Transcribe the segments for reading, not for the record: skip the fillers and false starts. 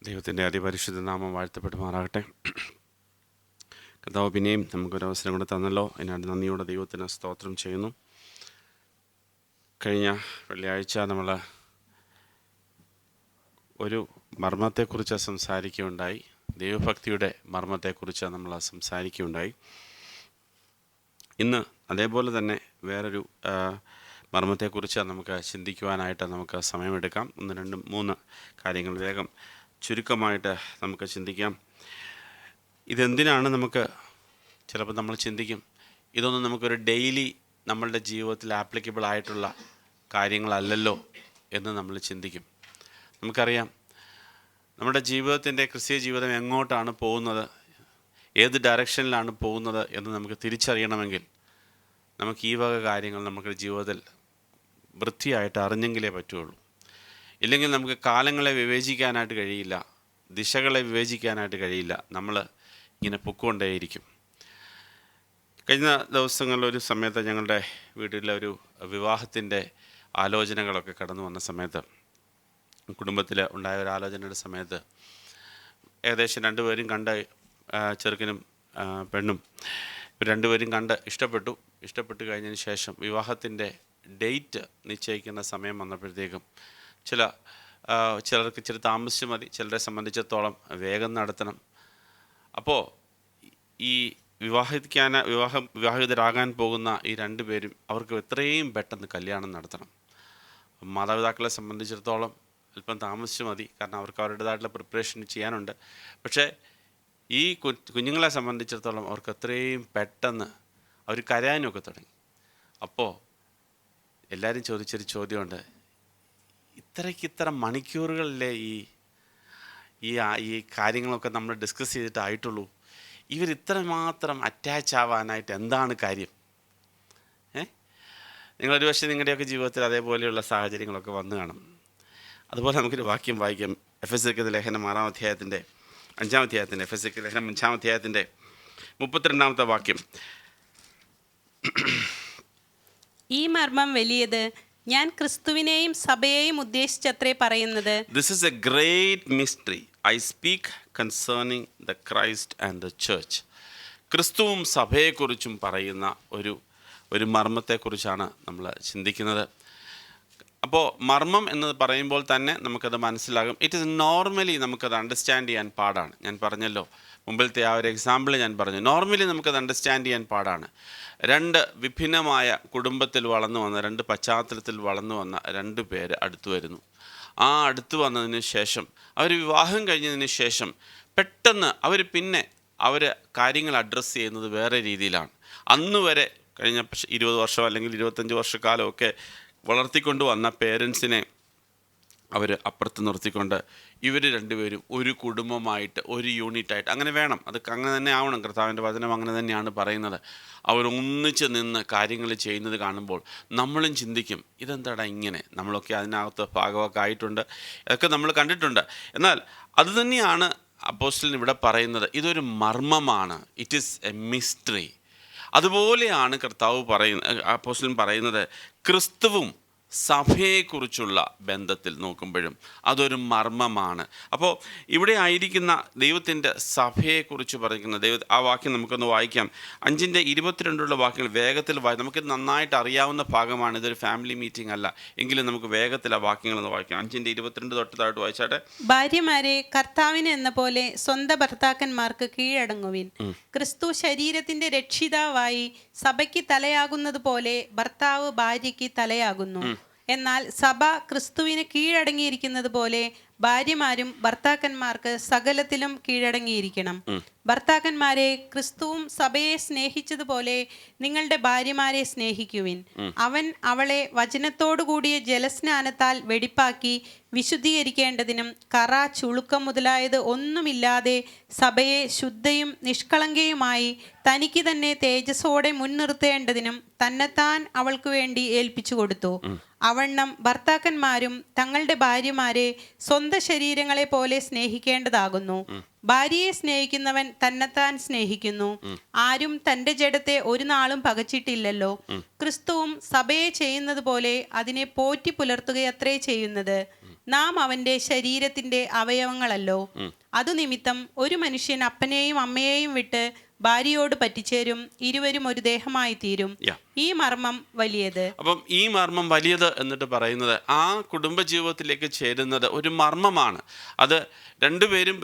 ദൈവത്തിൻ്റെ അതിപരിശുദ്ധ നാമം വാഴ്ത്തപ്പെടുമാറാകട്ടെ. കർത്താവ് പിന്നെയും നമുക്കൊരവസരം കൂടെ തന്നല്ലോ. അതിനായിട്ട് നന്ദിയോടെ ദൈവത്തിന് സ്തോത്രം ചെയ്യുന്നു. കഴിഞ്ഞ വെള്ളിയാഴ്ച നമ്മൾ ഒരു മർമ്മത്തെക്കുറിച്ച് സംസാരിക്കുകയുണ്ടായി. ദൈവഭക്തിയുടെ മർമ്മത്തെക്കുറിച്ച് നമ്മൾ സംസാരിക്കുകയുണ്ടായി. ഇന്ന് അതേപോലെ തന്നെ വേറൊരു മർമ്മത്തെക്കുറിച്ച് നമുക്ക് ചിന്തിക്കുവാനായിട്ട് നമുക്ക് സമയമെടുക്കാം. 1, 2, 3 കാര്യങ്ങൾ വേഗം ചുരുക്കമായിട്ട് നമുക്ക് ചിന്തിക്കാം. ഇതെന്തിനാണ് നമുക്ക് ചിലപ്പോൾ നമ്മൾ ചിന്തിക്കും, ഇതൊന്നും നമുക്കൊരു ഡെയിലി നമ്മളുടെ ജീവിതത്തിൽ ആപ്ലിക്കബിൾ ആയിട്ടുള്ള കാര്യങ്ങളല്ലല്ലോ എന്ന് നമ്മൾ ചിന്തിക്കും. നമുക്കറിയാം നമ്മുടെ ജീവിതത്തിൻ്റെ ക്രിസ്തീയ ജീവിതം എങ്ങോട്ടാണ് പോകുന്നത്, ഏത് ഡയറക്ഷനിലാണ് പോകുന്നത് എന്ന് നമുക്ക് തിരിച്ചറിയണമെങ്കിൽ നമുക്ക് ഈ വക കാര്യങ്ങൾ നമുക്ക് ജീവിതത്തിൽ വൃത്തിയായിട്ട് അറിഞ്ഞെങ്കിലേ പറ്റുള്ളൂ. ഇല്ലെങ്കിൽ നമുക്ക് കാലങ്ങളെ വിവേചിക്കാനായിട്ട് കഴിയില്ല, ദിശകളെ വിവേചിക്കാനായിട്ട് കഴിയില്ല. നമ്മൾ ഇങ്ങനെ പൊക്കൊണ്ടേയിരിക്കും. കഴിഞ്ഞ ദിവസങ്ങളിലൊരു സമയത്ത് ഞങ്ങളുടെ വീട്ടിലെ ഒരു വിവാഹത്തിൻ്റെ ആലോചനകളൊക്കെ കടന്നു വന്ന സമയത്ത്, കുടുംബത്തിൽ ഉണ്ടായ ഒരു ആലോചനയുടെ സമയത്ത് ഏകദേശം 2 പേരും കണ്ട്, ചെറുക്കനും പെണ്ണും രണ്ടുപേരും കണ്ട് ഇഷ്ടപ്പെട്ടു കഴിഞ്ഞതിന് ശേഷം വിവാഹത്തിൻ്റെ ഡേറ്റ് നിശ്ചയിക്കുന്ന സമയം വന്നപ്പോഴത്തേക്കും ചിലർക്ക് ഇച്ചിരി താമസിച്ച് മതി, ചിലരെ സംബന്ധിച്ചിടത്തോളം വേഗം നടത്തണം. അപ്പോൾ ഈ വിവാഹിതരാകാൻ പോകുന്ന ഈ 2 പേരും അവർക്ക് എത്രയും പെട്ടെന്ന് കല്യാണം നടത്തണം. മാതാപിതാക്കളെ സംബന്ധിച്ചിടത്തോളം അല്പം താമസിച്ച് മതി, കാരണം അവർക്ക് അവരുടേതായിട്ടുള്ള പ്രിപ്പറേഷൻ ചെയ്യാനുണ്ട്. പക്ഷേ ഈ കുഞ്ഞുങ്ങളെ സംബന്ധിച്ചിടത്തോളം അവർക്ക് എത്രയും പെട്ടെന്ന് അവർ കരയാനൊക്കെ തുടങ്ങി. അപ്പോൾ എല്ലാവരും ചോദിച്ചൊരു ചോദ്യമുണ്ട്, ഇത്ര മണിക്കൂറുകളിലെ ഈ കാര്യങ്ങളൊക്കെ നമ്മൾ ഡിസ്കസ് ചെയ്തിട്ടായിട്ടുള്ളൂ, ഇവരിത്രമാത്രം അറ്റാച്ച് ആവാനായിട്ട് എന്താണ് കാര്യം? നിങ്ങളൊരു പക്ഷേ നിങ്ങളുടെയൊക്കെ ജീവിതത്തിൽ അതേപോലെയുള്ള സാഹചര്യങ്ങളൊക്കെ വന്നു കാണും. അതുപോലെ നമുക്കൊരു വാക്യം വായിക്കാം. എഫെസ്യർക്ക് ലേഖനം 6-ാം അധ്യായത്തിൻ്റെ 5-ാം അധ്യായത്തിൻ്റെ എഫെസ്യർക്ക് ലേഖനം 5-ാം അധ്യായത്തിൻ്റെ 32-ാമത്തെ വാക്യം. ഈ മർമ്മം വലിയത്, ഞാൻ ക്രിസ്തുവിനെയും സഭയെയും ഉദ്ദേശിച്ചത്രേ പറയുന്നത്. This is a great mystery. I speak concerning the Christ and the church. ക്രിസ്തുവും സഭയെക്കുറിച്ചും പറയുന്ന ഒരു മർമ്മത്തെക്കുറിച്ചാണ് നമ്മൾ ചിന്തിക്കുന്നത്. അപ്പോൾ മർമ്മം എന്ന് പറയുമ്പോൾ തന്നെ നമുക്കത് മനസ്സിലാകും. ഇറ്റ് ഈസ് നോർമലി നമുക്കത് അണ്ടർസ്റ്റാൻഡ് ചെയ്യാൻ പാടാണ്. ഞാൻ പറഞ്ഞല്ലോ, മുമ്പിലത്തെ ആ ഒരു എക്സാമ്പിൾ ഞാൻ പറഞ്ഞു, നോർമലി നമുക്കത് അണ്ടർസ്റ്റാൻഡ് ചെയ്യാൻ പാടാണ്. 2 വിഭിന്നമായ കുടുംബത്തിൽ വളർന്നു വന്ന, 2 പശ്ചാത്തലത്തിൽ വളർന്നു വന്ന 2 പേര് അടുത്തു വരുന്നു. ആ അടുത്തു വന്നതിന് ശേഷം, അവർ വിവാഹം കഴിഞ്ഞതിന് ശേഷം പെട്ടെന്ന് അവർ കാര്യങ്ങൾ അഡ്രസ്സ് ചെയ്യുന്നത് വേറെ രീതിയിലാണ്. അന്ന് വരെ കഴിഞ്ഞ 20 വർഷം അല്ലെങ്കിൽ 25 വർഷക്കാലമൊക്കെ വളർത്തിക്കൊണ്ട് വന്ന പേരൻസിനെ അവർ അപ്പുറത്ത് നിർത്തിക്കൊണ്ട് ഇവർ 2 പേരും ഒരു കുടുംബമായിട്ട്, ഒരു യൂണിറ്റായിട്ട് അങ്ങനെ വേണം. അങ്ങനെ തന്നെ ആവണം. കർത്താവിൻ്റെ വചനം അങ്ങനെ തന്നെയാണ് പറയുന്നത്. അവർ ഒന്നിച്ച് നിന്ന് കാര്യങ്ങൾ ചെയ്യുന്നത് കാണുമ്പോൾ നമ്മളും ചിന്തിക്കും, ഇതെന്താടാ ഇങ്ങനെ? നമ്മളൊക്കെ അതിനകത്ത് ഭാഗമൊക്കെ ആയിട്ടുണ്ട്, ഇതൊക്കെ നമ്മൾ കണ്ടിട്ടുണ്ട്. എന്നാൽ അതുതന്നെയാണ് അപ്പോസ്തലൻ ഇവിടെ പറയുന്നത്, ഇതൊരു മർമ്മമാണ്. It is a mystery. അതുപോലെയാണ് അപ്പോസ്തലൻ പറയുന്നത്, ക്രിസ്തുവും സഭയെക്കുറിച്ചുള്ള ബന്ധത്തിൽ നോക്കുമ്പോഴും അതൊരു മർമ്മമാണ്. അപ്പോൾ ഇവിടെ ആയിരിക്കുന്ന ദൈവത്തിൻ്റെ സഭയെക്കുറിച്ച് പറയുന്ന ആ വാക്യം നമുക്കൊന്ന് വായിക്കാം. 5:22 വാക്യങ്ങൾ വേഗത്തിൽ നമുക്ക് നന്നായിട്ട് അറിയാവുന്ന ഭാഗമാണ്. ഇതൊരു ഫാമിലി മീറ്റിംഗ് അല്ല, എങ്കിലും നമുക്ക് വേഗത്തിൽ ആ വാക്യങ്ങളൊന്ന് വായിക്കാം. 5:22 തൊട്ട് വായിച്ചാട്ടെ. ഭാര്യമാരെ, കർത്താവിന് എന്ന പോലെ സ്വന്തം ഭർത്താക്കന്മാർക്ക് കീഴടങ്ങുവിൻ. ക്രിസ്തു ശരീരത്തിന്റെ രക്ഷിതാവായി സഭയ്ക്ക് തലയാകുന്നത് പോലെ ഭർത്താവ് ഭാര്യയ്ക്ക് തലയാകുന്നു. എന്നാൽ സഭ ക്രിസ്തുവിന് കീഴടങ്ങിയിരിക്കുന്നത് പോലെ ഭാര്യമാരും ഭർത്താക്കന്മാർക്ക് സകലത്തിലും കീഴടങ്ങിയിരിക്കണം. ഭർത്താക്കന്മാരെ, ക്രിസ്തുവും സഭയെ സ്നേഹിച്ചതുപോലെ നിങ്ങളുടെ ഭാര്യമാരെ സ്നേഹിക്കുവിൻ. അവൻ അവളെ വചനത്തോടു കൂടിയ ജലസ്നാനത്താൽ വെടിപ്പാക്കി വിശുദ്ധീകരിക്കേണ്ടതിനും കറ, ചുളുക്കം മുതലായത് ഒന്നുമില്ലാതെ സഭയെ ശുദ്ധയും നിഷ്കളങ്കയുമായി തനിക്ക് തന്നെ തേജസ്സോടെ മുൻനിർത്തേണ്ടതിനും തന്നെത്താൻ അവൾക്ക് വേണ്ടി ഏൽപ്പിച്ചു കൊടുത്തു. അവണ്ണം ഭർത്താക്കന്മാരും തങ്ങളുടെ ഭാര്യമാരെ സ്വന്തം ശരീരങ്ങളെ പോലെ സ്നേഹിക്കേണ്ടതാകുന്നു. ഭാര്യയെ സ്നേഹിക്കുന്നവൻ തന്നെത്താൻ സ്നേഹിക്കുന്നു. ആരും തന്റെ ജഡത്തെ ഒരു നാളും പകച്ചിട്ടില്ലല്ലോ. ക്രിസ്തുവും സഭയെ ചെയ്യുന്നത് പോലെ അതിനെ പോറ്റി പുലർത്തുകയത്രേ ചെയ്യുന്നത്. നാം അവന്റെ ശരീരത്തിന്റെ അവയവങ്ങളല്ലോ. അതു നിമിത്തം ഒരു മനുഷ്യൻ അപ്പനെയും അമ്മയെയും വിട്ട് ഭാര്യയോട് പറ്റിച്ചേരും, ഇരുവരും ഒരു ദേഹമായി തീരും. ഈ മർമ്മം വലിയത്. അപ്പം ഈ മർമ്മം വലിയത് എന്നിട്ട് പറയുന്നത് ആ കുടുംബജീവിതത്തിലേക്ക് ചേരുന്നത് ഒരു മർമ്മമാണ്. അത് രണ്ടുപേരും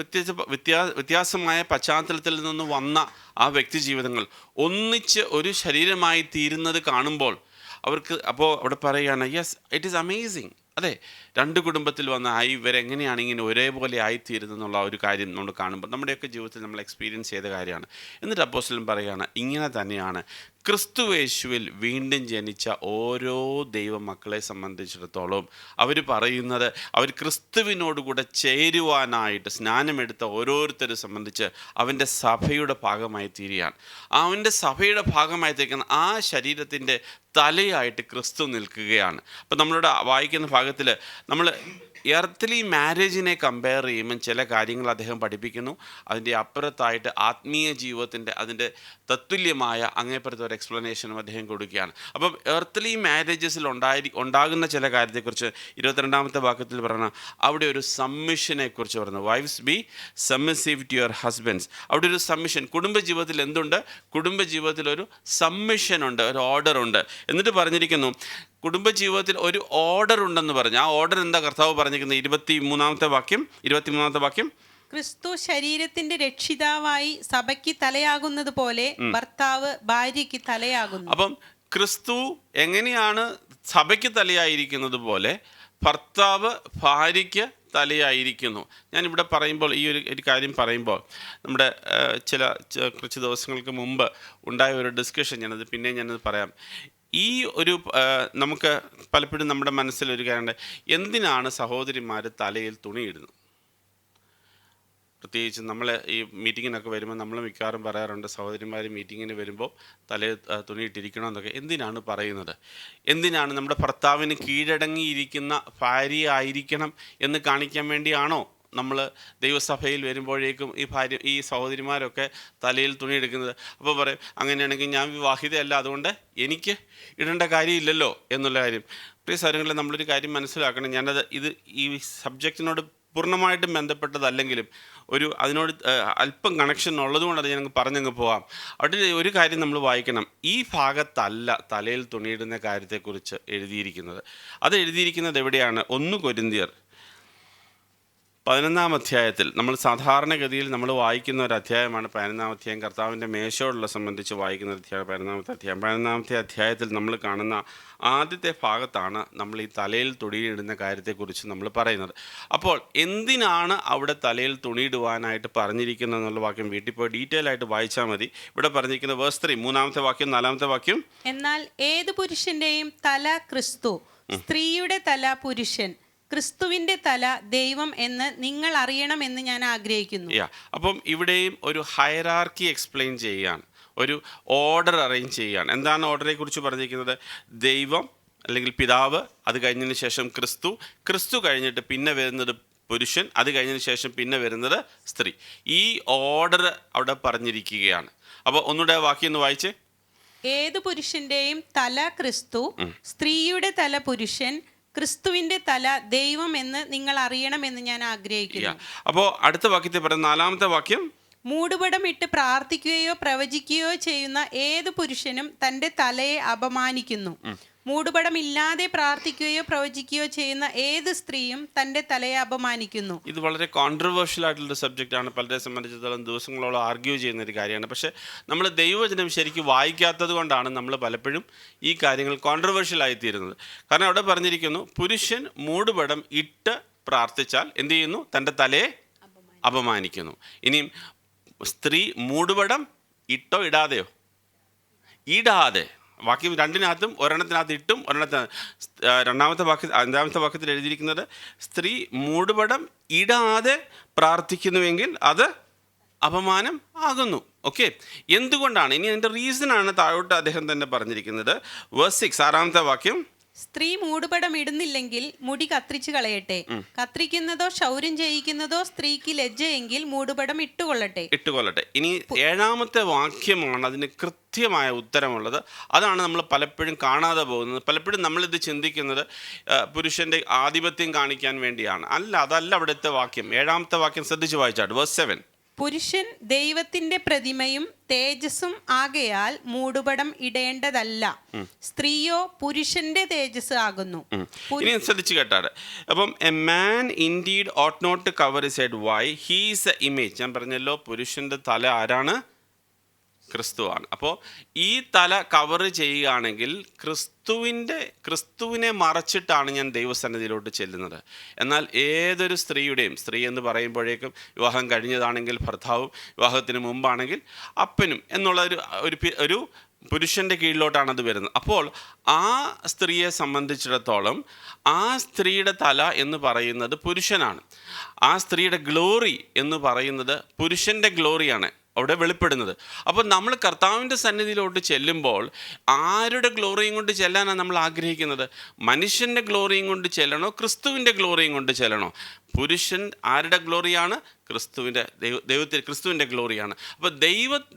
വ്യത്യാസമായ പശ്ചാത്തലത്തിൽ നിന്ന് വന്ന ആ വ്യക്തി ജീവിതങ്ങൾ ഒന്നിച്ച് ഒരു ശരീരമായി തീരുന്നത് കാണുമ്പോൾ അവർക്ക് അപ്പോൾ അവിടെ പറയുകയാണ്, യെസ് ഇറ്റ് ഈസ് അമേസിങ്. അതെ, രണ്ട് കുടുംബത്തിൽ വന്ന ഇവരെങ്ങനെയാണ് ഇങ്ങനെ ഒരേപോലെ ആയിത്തീരുന്നെന്നുള്ള ഒരു കാര്യം നമ്മൾ കാണുമ്പോൾ നമ്മുടെയൊക്കെ ജീവിതത്തിൽ നമ്മൾ എക്സ്പീരിയൻസ് ചെയ്ത കാര്യമാണ്. എന്നിട്ട് അപ്പോസ്തലൻ പറയുകയാണ്, ഇങ്ങനെ തന്നെയാണ് ക്രിസ്തുയേശുവിൽ വീണ്ടും ജനിച്ച ഓരോ ദൈവമക്കളെ സംബന്ധിച്ചിടത്തോളം അവർ പറയുന്നത്, അവർ ക്രിസ്തുവിനോടുകൂടെ ചേരുവാനായിട്ട് സ്നാനമെടുത്ത ഓരോരുത്തരെ സംബന്ധിച്ച് അവൻ്റെ സഭയുടെ ഭാഗമായി തീരുകയാണ്. അവൻ്റെ സഭയുടെ ഭാഗമായി തീർക്കുന്ന ആ ശരീരത്തിൻ്റെ തലയായിട്ട് ക്രിസ്തു നിൽക്കുകയാണ്. അപ്പം നമ്മളിവിടെ വായിക്കുന്ന ഭാഗത്തിൽ നമ്മൾ എർത്തലി മാരേജിനെ കമ്പയർ ചെയ്യുമ്പം ചില കാര്യങ്ങൾ അദ്ദേഹം പഠിപ്പിക്കുന്നു. അതിൻ്റെ അപ്പുറത്തായിട്ട് ആത്മീയ ജീവിതത്തിൻ്റെ അതിൻ്റെ തത്തുല്യമായ അങ്ങേപ്പുറത്തെ ഒരു എക്സ്പ്ലനേഷനും അദ്ദേഹം കൊടുക്കുകയാണ്. അപ്പം എർത്തലി മാരേജസിൽ ഉണ്ടാകുന്ന ചില കാര്യത്തെക്കുറിച്ച് 22-ാമത്തെ വാക്യത്തിൽ പറഞ്ഞ അവിടെ ഒരു സബ്മിഷനെ കുറിച്ച് പറഞ്ഞു. Wives be submissive to your husbands. അവിടെ ഒരു സബ്മിഷൻ. കുടുംബജീവിതത്തിൽ എന്തുണ്ട്? കുടുംബജീവിതത്തിൽ ഒരു സബ്മിഷൻ ഉണ്ട്, ഒരു ഓർഡർ ഉണ്ട്. എന്നിട്ട് പറഞ്ഞിരിക്കുന്നു കുടുംബജീവിതത്തിൽ ഒരു ഓർഡർ ഉണ്ടെന്ന് പറഞ്ഞു. ആ ഓർഡർ എന്താ കർത്താവ് പറഞ്ഞിരിക്കുന്നത്? 23-ാമത്തെ വാക്യം, ക്രിസ്തു ശരീരത്തിന്റെ രക്ഷിതാവായി സഭയ്ക്ക് തലയാകുന്നത് പോലെ ഭർത്താവ് ഭാര്യയ്ക്ക് തലയാകുന്നു. അപ്പം ക്രിസ്തു എങ്ങനെയാണ് സഭയ്ക്ക് തലയായിരിക്കുന്നത് പോലെ ഭർത്താവ് ഭാര്യയ്ക്ക് തലയായിരിക്കുന്നു. ഞാനിവിടെ പറയുമ്പോൾ ഈ ഒരു കാര്യം പറയുമ്പോൾ നമ്മുടെ കുറച്ച് ദിവസങ്ങൾക്ക് മുമ്പ് ഉണ്ടായ ഒരു ഡിസ്കഷൻ ഞാനത് പറയാം. ഈ ഒരു നമുക്ക് പലപ്പോഴും നമ്മുടെ മനസ്സിലൊരു കാര്യമുണ്ട്, എന്തിനാണ് സഹോദരിമാർ തലയിൽ തുണിയിടുന്നത്? പ്രത്യേകിച്ച് നമ്മൾ ഈ മീറ്റിങ്ങിനൊക്കെ വരുമ്പോൾ നമ്മൾ മിക്കവാറും പറയാറുണ്ട്, സഹോദരിമാർ മീറ്റിങ്ങിന് വരുമ്പോൾ തലയിൽ തുണിയിട്ടിരിക്കണമെന്നൊക്കെ. എന്തിനാണ് പറയുന്നത്? എന്തിനാണ്? നമ്മുടെ ഭർത്താവിന് കീഴടങ്ങിയിരിക്കുന്ന ഭാര്യ ആയിരിക്കണം എന്ന് കാണിക്കാൻ വേണ്ടിയാണോ നമ്മൾ ദൈവസഭയിൽ വരുമ്പോഴേക്കും ഈ സഹോദരിമാരൊക്കെ തലയിൽ തുണിയെടുക്കുന്നത്? അപ്പോൾ പറയും, അങ്ങനെയാണെങ്കിൽ ഞാൻ വിവാഹിതയല്ല, അതുകൊണ്ട് എനിക്ക് ഇടേണ്ട കാര്യമില്ലല്ലോ എന്നുള്ള കാര്യം. പ്രിയ സഹോദരങ്ങളെ, നമ്മളൊരു കാര്യം മനസ്സിലാക്കണം. ഈ സബ്ജക്റ്റിനോട് പൂർണ്ണമായിട്ടും ബന്ധപ്പെട്ടതല്ലെങ്കിലും അതിനോട് അല്പം കണക്ഷൻ ഉള്ളതുകൊണ്ട് അത് ഞാൻ പറഞ്ഞങ്ങ് പോകാം. അവിടെ ഒരു കാര്യം നമ്മൾ വായിക്കണം. ഈ ഭാഗത്തല്ല തലയിൽ തുണിയിടുന്ന കാര്യത്തെക്കുറിച്ച് എഴുതിയിരിക്കുന്നത്. അത് എഴുതിയിരിക്കുന്നത് എവിടെയാണ്? 1 കൊരിന്ത്യർ 11-ാം അധ്യായത്തിൽ. നമ്മൾ സാധാരണഗതിയിൽ നമ്മൾ വായിക്കുന്ന ഒരു അധ്യായമാണ് 11-ാം അധ്യായം. കർത്താവിൻ്റെ മേശയോടുള്ള സംബന്ധിച്ച് വായിക്കുന്ന അധ്യായം 11-ാമത്തെ അധ്യായം. 11-ാമത്തെ അധ്യായത്തിൽ നമ്മൾ കാണുന്ന ആദ്യത്തെ ഭാഗത്താണ് നമ്മൾ ഈ തലയിൽ തുണിയിടുന്ന കാര്യത്തെക്കുറിച്ച് നമ്മൾ പറയുന്നത്. അപ്പോൾ എന്തിനാണ് അവിടെ തലയിൽ തുണിയിടുവാനായിട്ട് പറഞ്ഞിരിക്കുന്നത് എന്നുള്ള വാക്യം വീട്ടിൽ പോയി ഡീറ്റെയിൽ ആയിട്ട് വായിച്ചാൽ മതി. ഇവിടെ പറഞ്ഞിരിക്കുന്ന വേഴ്സ് 3, 3-ാമത്തെ വാക്യം, 4-ാമത്തെ വാക്യം. എന്നാൽ ഏത് പുരുഷന്റെയും തല ക്രിസ്തു, സ്ത്രീയുടെ തല പുരുഷൻ, ക്രിസ്തുവിന്റെ തല ദൈവം എന്ന് നിങ്ങൾ അറിയണമെന്ന് ഞാൻ ആഗ്രഹിക്കുന്നു. അപ്പം ഇവിടെയും ഒരു ഹയറാർക്കി എക്സ്പ്ലെയിൻ ചെയ്യുകയാണ്, ഒരു ഓർഡർ അറേഞ്ച് ചെയ്യുകയാണ്. എന്താണ് ഓർഡറെ കുറിച്ച് പറഞ്ഞിരിക്കുന്നത്? ദൈവം അല്ലെങ്കിൽ പിതാവ്, അത് കഴിഞ്ഞതിന് ശേഷം ക്രിസ്തു കഴിഞ്ഞിട്ട് പിന്നെ വരുന്നത് പുരുഷൻ, അത് കഴിഞ്ഞതിന് ശേഷം പിന്നെ വരുന്നത് സ്ത്രീ. ഈ ഓർഡർ അവിടെ പറഞ്ഞിരിക്കുകയാണ്. അപ്പോൾ ഒന്നുകൂടെ വാക്യം ഒന്ന് വായിച്ചേ. ഏത് പുരുഷന്റെയും തല ക്രിസ്തു, സ്ത്രീയുടെ തല പുരുഷൻ, ക്രിസ്തുവിന്റെ തല ദൈവം എന്ന് നിങ്ങൾ അറിയണമെന്ന് ഞാൻ ആഗ്രഹിക്കുന്നു. അപ്പോൾ അടുത്ത വാക്യത്തെ പറയുന്ന 4-ാമത്തെ വാക്യം, മൂടുപടം ഇട്ട് പ്രാർത്ഥിക്കുകയോ പ്രവചിക്കുകയോ ചെയ്യുന്ന ഏത് പുരുഷനും തൻ്റെ തലയെ അപമാനിക്കുന്നു. മൂടുപടമില്ലാതെ പ്രാർത്ഥിക്കുകയോ പ്രവചിക്കുകയോ ചെയ്യുന്ന ഏത് സ്ത്രീയും തൻ്റെ തലയെ അപമാനിക്കുന്നു. ഇത് വളരെ കോൺട്രവേഴ്ഷ്യൽ ആയിട്ടുള്ള സബ്ജക്റ്റാണ്. പലരെ സംബന്ധിച്ചിടത്തോളം ദിവസങ്ങളോളം ആർഗ്യൂ ചെയ്യുന്ന ഒരു കാര്യമാണ്. പക്ഷേ നമ്മൾ ദൈവവചനം ശരിക്കും വായിക്കാത്തത് കൊണ്ടാണ് നമ്മൾ പലപ്പോഴും ഈ കാര്യങ്ങൾ കോൺട്രവേഴ്ഷ്യൽ ആയിത്തീരുന്നത്. കാരണം അവിടെ പറഞ്ഞിരിക്കുന്നു, പുരുഷൻ മൂടുപടം ഇട്ട് പ്രാർത്ഥിച്ചാൽ എന്ത് ചെയ്യുന്നു? തൻ്റെ തലയെ അപമാനിക്കുന്നു. ഇനിയും സ്ത്രീ മൂടുപടം ഇട്ടോ ഇടാതെയോ? ഇടാതെ. വാക്യം രണ്ടിനകത്തും, ഒരെണ്ണത്തിനകത്ത് ഇട്ടും രണ്ടാമത്തെ വാക്യം 5-ാമത്തെ വാക്യത്തിൽ എഴുതിയിരിക്കുന്നത്, സ്ത്രീ മൂടുപടം ഇടാതെ പ്രാർത്ഥിക്കുന്നുവെങ്കിൽ അത് അപമാനം ആകുന്നു. ഓക്കെ, എന്തുകൊണ്ടാണ്? ഇനി അതിൻ്റെ റീസണാണ് താഴോട്ട് അദ്ദേഹം തന്നെ പറഞ്ഞിരിക്കുന്നത്. വേഴ്സ് 6, 6-ാമത്തെ വാക്യം. സ്ത്രീ മൂടുപടം ഇടുന്നില്ലെങ്കിൽ മുടി കത്രിച്ചു കളയട്ടെ. കത്രിക്കുന്നതോ ക്ഷൗര്യം ചെയ്യിക്കുന്നതോ സ്ത്രീക്ക് ലജ്ജയെങ്കിൽ മൂടുപടം ഇട്ടുകൊള്ളട്ടെ. ഇനി 7ാമത്തെ വാക്യമാണ് അതിന് കൃത്യമായ ഉത്തരമുള്ളത്. അതാണ് നമ്മൾ പലപ്പോഴും കാണാതെ പോകുന്നത്. പലപ്പോഴും നമ്മളിത് ചിന്തിക്കുന്നത് പുരുഷന്റെ ആധിപത്യം കാണിക്കാൻ വേണ്ടിയാണ്. അതല്ല അവിടുത്തെ വാക്യം. 7ാമത്തെ വാക്യം ശ്രദ്ധിച്ച് വായിച്ചാട്ട്, വേഴ്സ് 7. പുരുഷൻ ദൈവത്തിന്റെ പ്രതിമയും തേജസ്സും ആകയാൽ മൂടുപടം ഇടേണ്ടതല്ല. സ്ത്രീയോ പുരുഷന്റെ തേജസ് ആകുന്നു. ഇനി ശ്രദ്ധിച്ചു കേട്ടാറ്. അപ്പം a man indeed ought not to cover his head. Why? He is a image. ഞാൻ പറഞ്ഞല്ലോ, പുരുഷന്റെ തല ആരാണ്? ക്രിസ്തുവാണ്. അപ്പോൾ ഈ തല കവർ ചെയ്യുകയാണെങ്കിൽ ക്രിസ്തുവിനെ മറച്ചിട്ടാണ് ഞാൻ ദൈവസന്നിധിയിലോട്ട് ചെല്ലുന്നത്. എന്നാൽ ഏതൊരു സ്ത്രീയുടെയും, സ്ത്രീ എന്ന് പറയുമ്പോഴേക്കും വിവാഹം കഴിഞ്ഞതാണെങ്കിൽ ഭർത്താവും, വിവാഹത്തിന് മുമ്പാണെങ്കിൽ അപ്പനും എന്നുള്ള ഒരു പുരുഷൻ്റെ കീഴിലോട്ടാണ് അത് വരുന്നത്. അപ്പോൾ ആ സ്ത്രീയെ സംബന്ധിച്ചിടത്തോളം ആ സ്ത്രീയുടെ തല എന്ന് പറയുന്നത് പുരുഷനാണ്. ആ സ്ത്രീയുടെ ഗ്ലോറി എന്ന് പറയുന്നത് പുരുഷൻ്റെ ഗ്ലോറിയാണ് അവിടെ വെളിപ്പെടുന്നത്. അപ്പോൾ നമ്മൾ കർത്താവിൻ്റെ സന്നിധിയിലോട്ട് ചെല്ലുമ്പോൾ ആരുടെ ഗ്ലോറിയും കൊണ്ട് ചെല്ലാനാണ് നമ്മൾ ആഗ്രഹിക്കുന്നത്? മനുഷ്യൻ്റെ ഗ്ലോറിയും കൊണ്ട് ചെല്ലണോ, ക്രിസ്തുവിൻ്റെ ഗ്ലോറിയും കൊണ്ട് ചെല്ലണോ? പുരുഷൻ ആരുടെ ഗ്ലോറിയാണ്? ക്രിസ്തുവിൻ്റെ ഗ്ലോറിയാണ്. അപ്പോൾ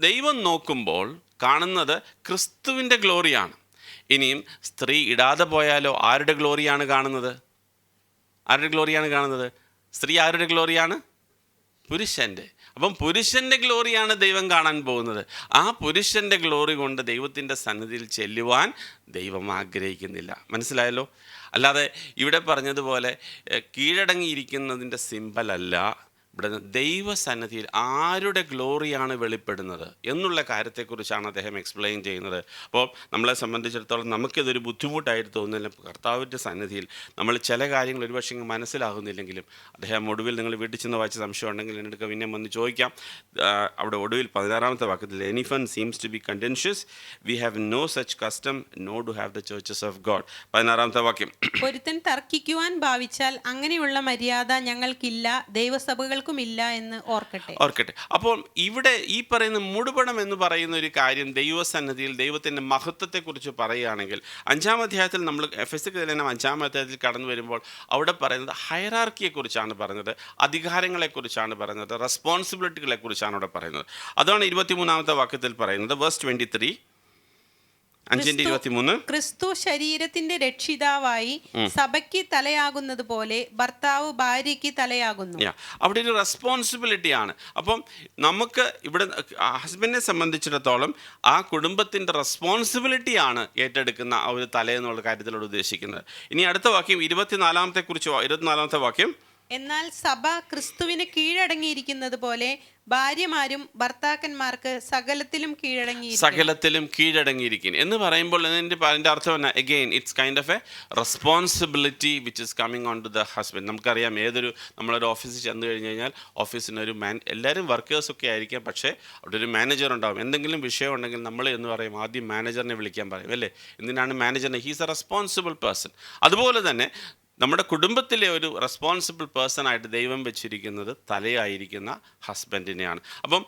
ദൈവം നോക്കുമ്പോൾ കാണുന്നത് ക്രിസ്തുവിൻ്റെ ഗ്ലോറിയാണ്. ഇനിയും സ്ത്രീ ഇടാതെ പോയാലോ ആരുടെ ഗ്ലോറിയാണ് കാണുന്നത്? സ്ത്രീ ആരുടെ ഗ്ലോറിയാണ്? പുരുഷൻ്റെ. അപ്പം പുരുഷൻ്റെ ഗ്ലോറിയാണ് ദൈവം കാണാൻ പോകുന്നത്. ആ പുരുഷൻ്റെ ഗ്ലോറി കൊണ്ട് ദൈവത്തിൻ്റെ സന്നിധിയിൽ ചെല്ലുവാൻ ദൈവം ആഗ്രഹിക്കുന്നില്ല. മനസ്സിലായല്ലോ? അല്ലാതെ ഇവിടെ പറഞ്ഞതുപോലെ കീഴടങ്ങിയിരിക്കുന്നതിൻ്റെ സിമ്പലല്ല. ഇവിടെ ദൈവസന്നിധിയിൽ ആരുടെ ഗ്ലോറിയാണ് വെളിപ്പെടുന്നത് എന്നുള്ള കാര്യത്തെക്കുറിച്ചാണ് അദ്ദേഹം എക്സ്പ്ലെയിൻ ചെയ്യുന്നത്. അപ്പോൾ നമ്മളെ സംബന്ധിച്ചിടത്തോളം നമുക്കിതൊരു ബുദ്ധിമുട്ടായിട്ട് തോന്നുന്നില്ല. കർത്താവിൻ്റെ സന്നിധിയിൽ നമ്മൾ ചില കാര്യങ്ങൾ ഒരുപക്ഷെ മനസ്സിലാകുന്നില്ലെങ്കിലും അദ്ദേഹം ഒടുവിൽ, നിങ്ങൾ വീട്ടിൽ ചെന്ന് വായിച്ച സംശയം ഉണ്ടെങ്കിൽ എൻ്റെ അടുക്ക പിന്നെ വന്ന് ചോദിക്കാം. അവിടെ ഒടുവിൽ 16ാമത്തെ വാക്യത്തിൽ, if anyone seems to be contentious, we have no such custom, no to have the churches of God. 16ാമത്തെ വാക്യം, ഒരുത്തൻ തർക്കിക്കുവാൻ ഭാവിച്ചാൽ അങ്ങനെയുള്ള മര്യാദ ഞങ്ങൾക്കില്ല, ദൈവസഭകൾക്കും ഇല്ല എന്ന് ഓർക്കട്ടെ. അപ്പോൾ ഇവിടെ ഈ പറയുന്ന മൂടുപടം എന്ന് പറയുന്ന ഒരു കാര്യം ദൈവസന്നിധിയിൽ ദൈവത്തിൻ്റെ മഹത്വത്തെക്കുറിച്ച് പറയുകയാണെങ്കിൽ 5ാം അധ്യായത്തിൽ നമ്മൾ എഫെസ്യർക്ക് ലേഖനം 5ാം അധ്യായത്തിൽ കടന്നു വരുമ്പോൾ അവിടെ പറയുന്നത് ഹയറാർക്കിയെക്കുറിച്ചാണ് പറഞ്ഞത്, അധികാരങ്ങളെക്കുറിച്ചാണ് പറയുന്നത്, റെസ്പോൺസിബിലിറ്റികളെക്കുറിച്ചാണ് അവിടെ പറയുന്നത്. അതാണ് 23ാമത്തെ വാക്യത്തിൽ പറയുന്നത്. വേഴ്സ് 23, 5:23, ക്രിസ്തു ശരീരത്തിന്റെ രക്ഷിതാവായി സഭയ്ക്ക് തലയാകുന്നത് പോലെ ഭർത്താവ് ഭാര്യയ്ക്ക് തലയാകുന്നു. അവിടെ ഒരു റെസ്പോൺസിബിലിറ്റിയാണ്. അപ്പം നമുക്ക് ഇവിടെ ഹസ്ബൻഡിനെ സംബന്ധിച്ചിടത്തോളം ആ കുടുംബത്തിൻ്റെ റെസ്പോൺസിബിലിറ്റിയാണ് ഏറ്റെടുക്കുന്ന ആ ഒരു തലയെന്നുള്ള കാര്യത്തിലൂടെ ഉദ്ദേശിക്കുന്നത്. ഇനി അടുത്ത വാക്യം 24ാമത്തെ വാക്യം, എന്നാൽ സഭ ക്രിസ്തുവിന് കീഴടങ്ങിയിരിക്കുന്നത് പോലെ ഭാര്യമാരും ഭർത്താക്കന്മാർക്ക് സകലത്തിലും കീഴടങ്ങിയിരിക്കും എന്ന് പറയുമ്പോൾ അതിൻ്റെ അർത്ഥം എന്നാ? Again it's kind of a responsibility which is coming on to the husband. നമുക്കറിയാം, നമ്മളൊരു ഓഫീസിൽ ചെന്ന് കഴിഞ്ഞ് കഴിഞ്ഞാൽ ഓഫീസിനൊരു എല്ലാവരും വർക്കേഴ്സൊക്കെ ആയിരിക്കാം, പക്ഷേ അവിടെ ഒരു മാനേജർ ഉണ്ടാവും. എന്തെങ്കിലും വിഷയം ഉണ്ടെങ്കിൽ നമ്മൾ എന്ന് പറയും ആദ്യം മാനേജറിനെ വിളിക്കാൻ പറയും, അല്ലേ? എന്തിനാണ് മാനേജറിനെ? He's a responsible person. അതുപോലെ തന്നെ നമ്മുടെ കുടുംബത്തിലെ ഒരു റെസ്പോൺസിബിൾ പേഴ്സണായിട്ട് ദൈവം വെച്ചിരിക്കുന്നത് തലയായിരിക്കുന്ന ഹസ്ബൻഡിനെയാണ്. അപ്പം